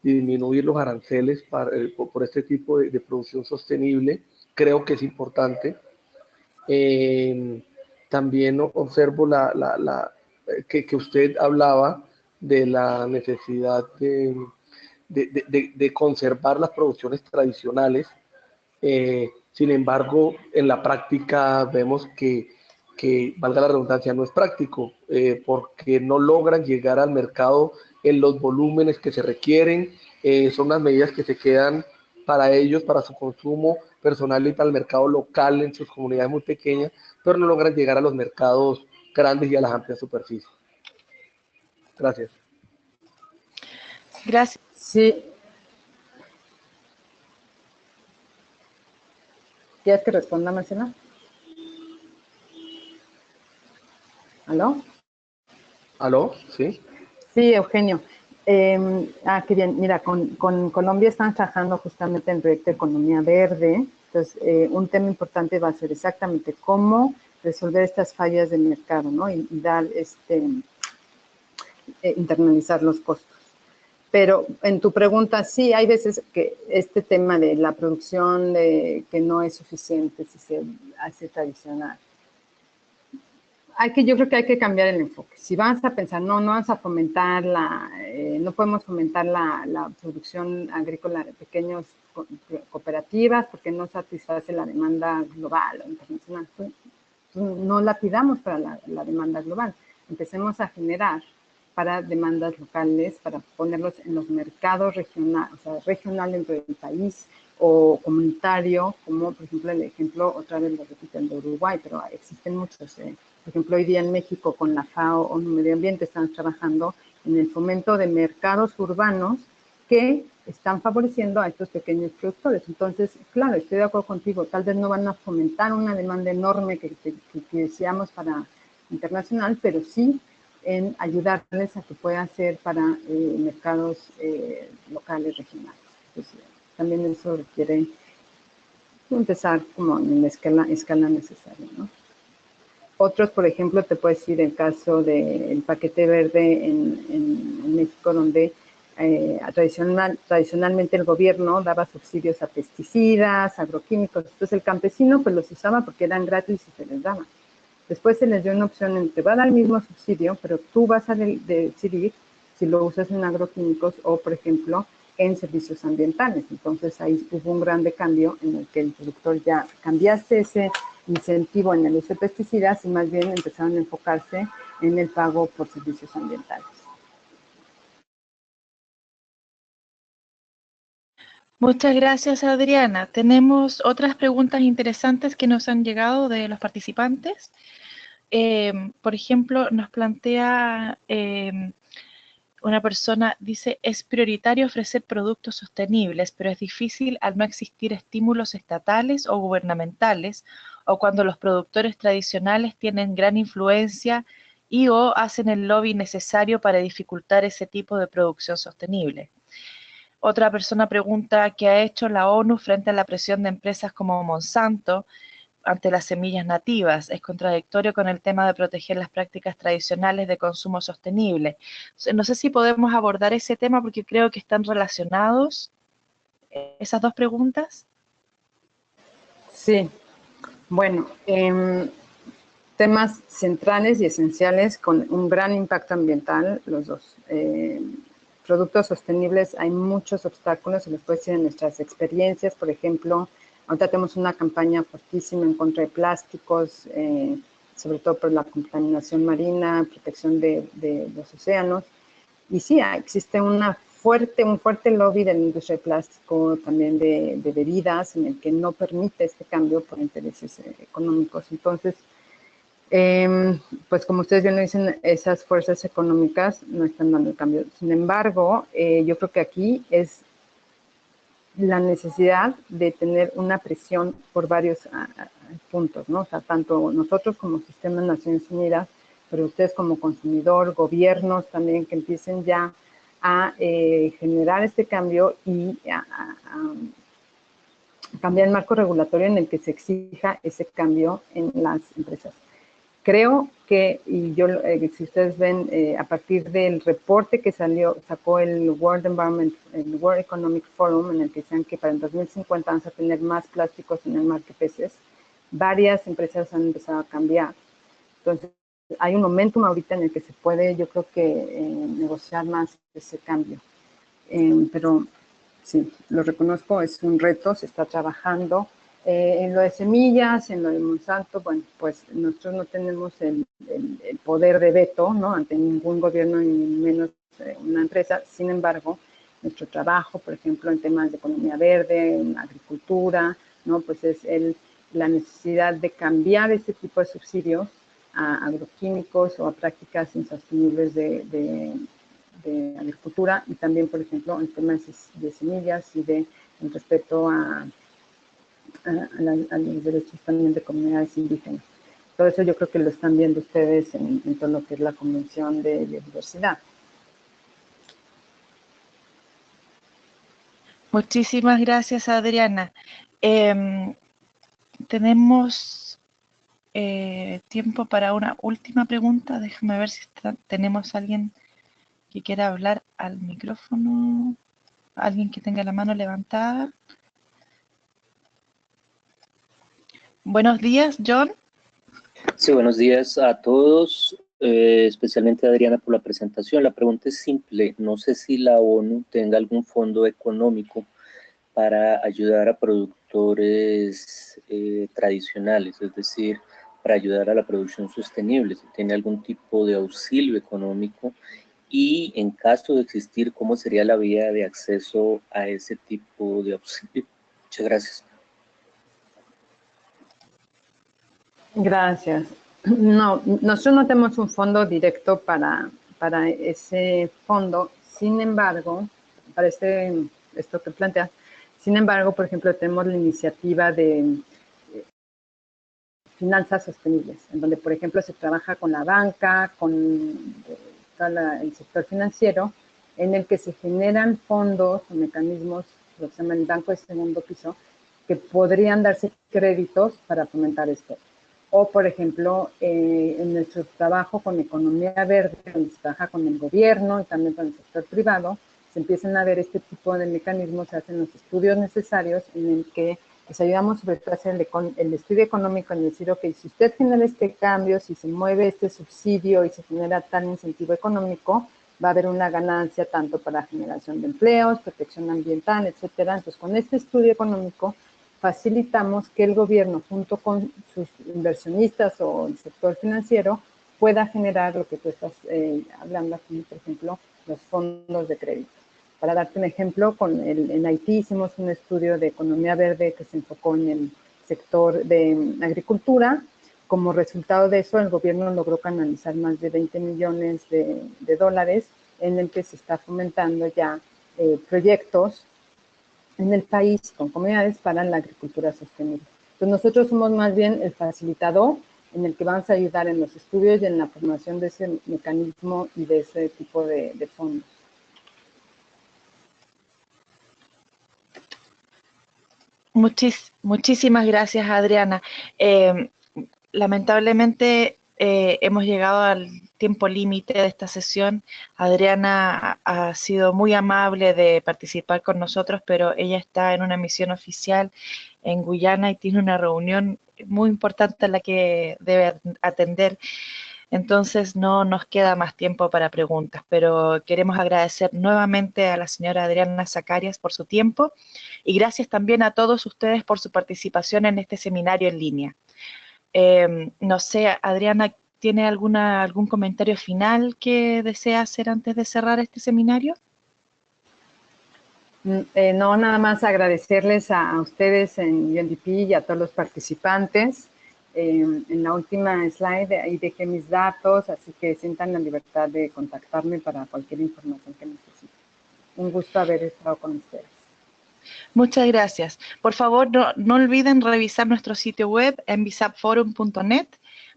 disminuir los aranceles por este tipo de producción sostenible. Creo que es importante. También observo que usted hablaba de la necesidad de conservar las producciones tradicionales. Sin embargo, en la práctica vemos que, valga la redundancia, no es práctico, porque no logran llegar al mercado en los volúmenes que se requieren. Son unas medidas que se quedan para ellos, para su consumo personal y para el mercado local en sus comunidades muy pequeñas, pero no logran llegar a los mercados grandes y a las amplias superficies. Gracias. Gracias. Sí. ¿Quieres que responda, Marcela? ¿Aló? ¿Aló? ¿Sí? Sí, Eugenio. Qué bien. Mira, con Colombia están trabajando justamente en el proyecto de economía verde. Entonces, un tema importante va a ser exactamente cómo resolver estas fallas del mercado, ¿no? Y dar, internalizar los costos. Pero en tu pregunta, sí, hay veces que este tema de la producción que no es suficiente si se hace tradicional. Yo creo que hay que cambiar el enfoque. Si vas a pensar, no vamos a fomentar no podemos fomentar la producción agrícola de pequeñas cooperativas porque no satisface la demanda global o internacional. Pues, no la pidamos para la demanda global. Empecemos a generar para demandas locales, para ponerlos en los mercados regionales, o sea, regional dentro del país o comunitario, como por ejemplo el ejemplo, otra vez lo repito, el de Uruguay, pero existen muchos. Por ejemplo, hoy día en México con la FAO o Medio Ambiente están trabajando en el fomento de mercados urbanos que están favoreciendo a estos pequeños productores. Entonces, claro, estoy de acuerdo contigo, tal vez no van a fomentar una demanda enorme que deseamos para internacional, pero sí en ayudarles a que pueda ser para mercados locales, regionales. Entonces, también eso requiere empezar como en la escala necesaria, ¿no? Otros, por ejemplo, te puedo decir el caso del paquete verde en México, donde tradicionalmente el gobierno daba subsidios a pesticidas, agroquímicos. Entonces el campesino pues los usaba porque eran gratis y se les daba. Después se les dio una opción en te va a dar el mismo subsidio, pero tú vas a decidir si lo usas en agroquímicos o, por ejemplo, en servicios ambientales. Entonces ahí hubo un grande cambio en el que el productor ya cambiaste ese incentivo en el uso de pesticidas y más bien empezaron a enfocarse en el pago por servicios ambientales. Muchas gracias, Adriana. Tenemos otras preguntas interesantes que nos han llegado de los participantes. Por ejemplo, nos plantea una persona, dice, es prioritario ofrecer productos sostenibles, pero es difícil al no existir estímulos estatales o gubernamentales, o cuando los productores tradicionales tienen gran influencia y o hacen el lobby necesario para dificultar ese tipo de producción sostenible. Otra persona pregunta qué ha hecho la ONU frente a la presión de empresas como Monsanto ante las semillas nativas. Es contradictorio con el tema de proteger las prácticas tradicionales de consumo sostenible. No sé si podemos abordar ese tema porque creo que están relacionados esas dos preguntas. Sí, bueno, temas centrales y esenciales con un gran impacto ambiental, los dos. Productos sostenibles, hay muchos obstáculos, se los puede decir en nuestras experiencias, por ejemplo, ahorita tenemos una campaña fuertísima en contra de plásticos, sobre todo por la contaminación marina, protección de los océanos. Y sí, existe un fuerte lobby de la industria de plástico, también de bebidas, en el que no permite este cambio por intereses económicos. Entonces, pues como ustedes bien lo dicen, esas fuerzas económicas no están dando el cambio. Sin embargo, yo creo que aquí es la necesidad de tener una presión por varios puntos, ¿no? O sea, tanto nosotros como Sistema de Naciones Unidas, pero ustedes como consumidor, gobiernos también que empiecen ya a generar este cambio y a cambiar el marco regulatorio en el que se exija ese cambio en las empresas. Creo que, y yo, si ustedes ven, a partir del reporte que sacó el World Economic Forum, en el que decían que para el 2050 vamos a tener más plásticos en el mar que peces, varias empresas han empezado a cambiar. Entonces, hay un momentum ahorita en el que se puede, yo creo que, negociar más ese cambio. Pero sí, lo reconozco, es un reto, se está trabajando. En lo de semillas, en lo de Monsanto, bueno, pues nosotros no tenemos el poder de veto, ¿no? Ante ningún gobierno, ni menos una empresa. Sin embargo, nuestro trabajo, por ejemplo, en temas de economía verde, en agricultura, ¿no? Pues es la necesidad de cambiar este tipo de subsidios a agroquímicos o a prácticas insostenibles de agricultura, y también, por ejemplo, en temas de semillas y de en respeto a los derechos también de comunidades indígenas. Todo eso yo creo que lo están viendo ustedes en todo lo que es la Convención de Biodiversidad. Muchísimas gracias, Adriana. Tenemos tiempo para una última pregunta. Déjame ver si tenemos alguien que quiera hablar al micrófono. Alguien que tenga la mano levantada. Buenos días, John. Sí, buenos días a todos, especialmente a Adriana por la presentación. La pregunta es simple, no sé si la ONU tenga algún fondo económico para ayudar a productores tradicionales, es decir, para ayudar a la producción sostenible, si tiene algún tipo de auxilio económico y en caso de existir, ¿cómo sería la vía de acceso a ese tipo de auxilio? Muchas gracias. Gracias. No, nosotros no tenemos un fondo directo para ese fondo. Sin embargo, para esto que planteas, sin embargo, por ejemplo, tenemos la iniciativa de finanzas sostenibles, en donde, por ejemplo, se trabaja con la banca, con todo el sector financiero, en el que se generan fondos o mecanismos, lo que se llama el banco de segundo piso, que podrían darse créditos para fomentar esto. O, por ejemplo, en nuestro trabajo con economía verde, donde se trabaja con el gobierno y también con el sector privado, se empiezan a ver este tipo de mecanismos, se hacen los estudios necesarios en el que les ayudamos sobre todo a hacer el estudio económico en decir, ok, si usted genera este cambio, si se mueve este subsidio y se genera tal incentivo económico, va a haber una ganancia tanto para generación de empleos, protección ambiental, etcétera. Entonces, con este estudio económico, facilitamos que el gobierno, junto con sus inversionistas o el sector financiero, pueda generar lo que tú estás hablando aquí, por ejemplo, los fondos de crédito. Para darte un ejemplo, en Haití hicimos un estudio de economía verde que se enfocó en el sector de agricultura. Como resultado de eso, el gobierno logró canalizar más de 20 millones de dólares en el que se está fomentando ya proyectos en el país con comunidades para la agricultura sostenible. Entonces nosotros somos más bien el facilitador en el que vamos a ayudar en los estudios y en la formación de ese mecanismo y de ese tipo de fondos. Muchísimas gracias, Adriana. Lamentablemente hemos llegado al tiempo límite de esta sesión. Adriana ha sido muy amable de participar con nosotros, pero ella está en una misión oficial en Guyana y tiene una reunión muy importante a la que debe atender. Entonces no nos queda más tiempo para preguntas, pero queremos agradecer nuevamente a la señora Adriana Zacarias por su tiempo y gracias también a todos ustedes por su participación en este seminario en línea. No sé, Adriana, ¿tiene algún comentario final que desea hacer antes de cerrar este seminario? No, nada más agradecerles a ustedes en UNDP y a todos los participantes. En la última slide ahí dejé mis datos, así que sientan la libertad de contactarme para cualquier información que necesiten. Un gusto haber estado con ustedes. Muchas gracias. Por favor, no olviden revisar nuestro sitio web en envisapforum.net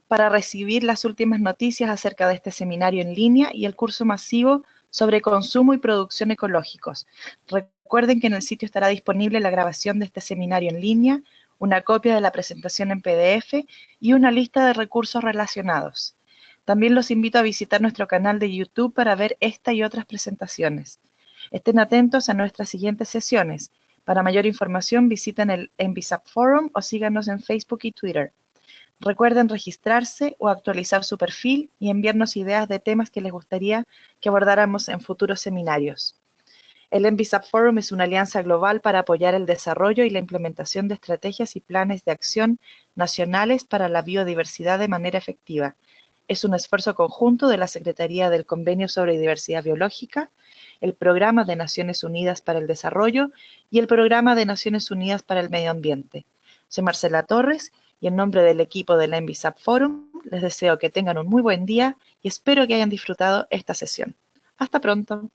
para recibir las últimas noticias acerca de este seminario en línea y el curso masivo sobre consumo y producción ecológicos. Recuerden que en el sitio estará disponible la grabación de este seminario en línea, una copia de la presentación en PDF y una lista de recursos relacionados. También los invito a visitar nuestro canal de YouTube para ver esta y otras presentaciones. Estén atentos a nuestras siguientes sesiones. Para mayor información visiten el Envisap Forum o síganos en Facebook y Twitter. Recuerden registrarse o actualizar su perfil y enviarnos ideas de temas que les gustaría que abordáramos en futuros seminarios. El Envisap Forum es una alianza global para apoyar el desarrollo y la implementación de estrategias y planes de acción nacionales para la biodiversidad de manera efectiva. Es un esfuerzo conjunto de la Secretaría del Convenio sobre Diversidad Biológica, el Programa de Naciones Unidas para el Desarrollo y el Programa de Naciones Unidas para el Medio Ambiente. Soy Marcela Torres y en nombre del equipo del Envisap Forum les deseo que tengan un muy buen día y espero que hayan disfrutado esta sesión. Hasta pronto.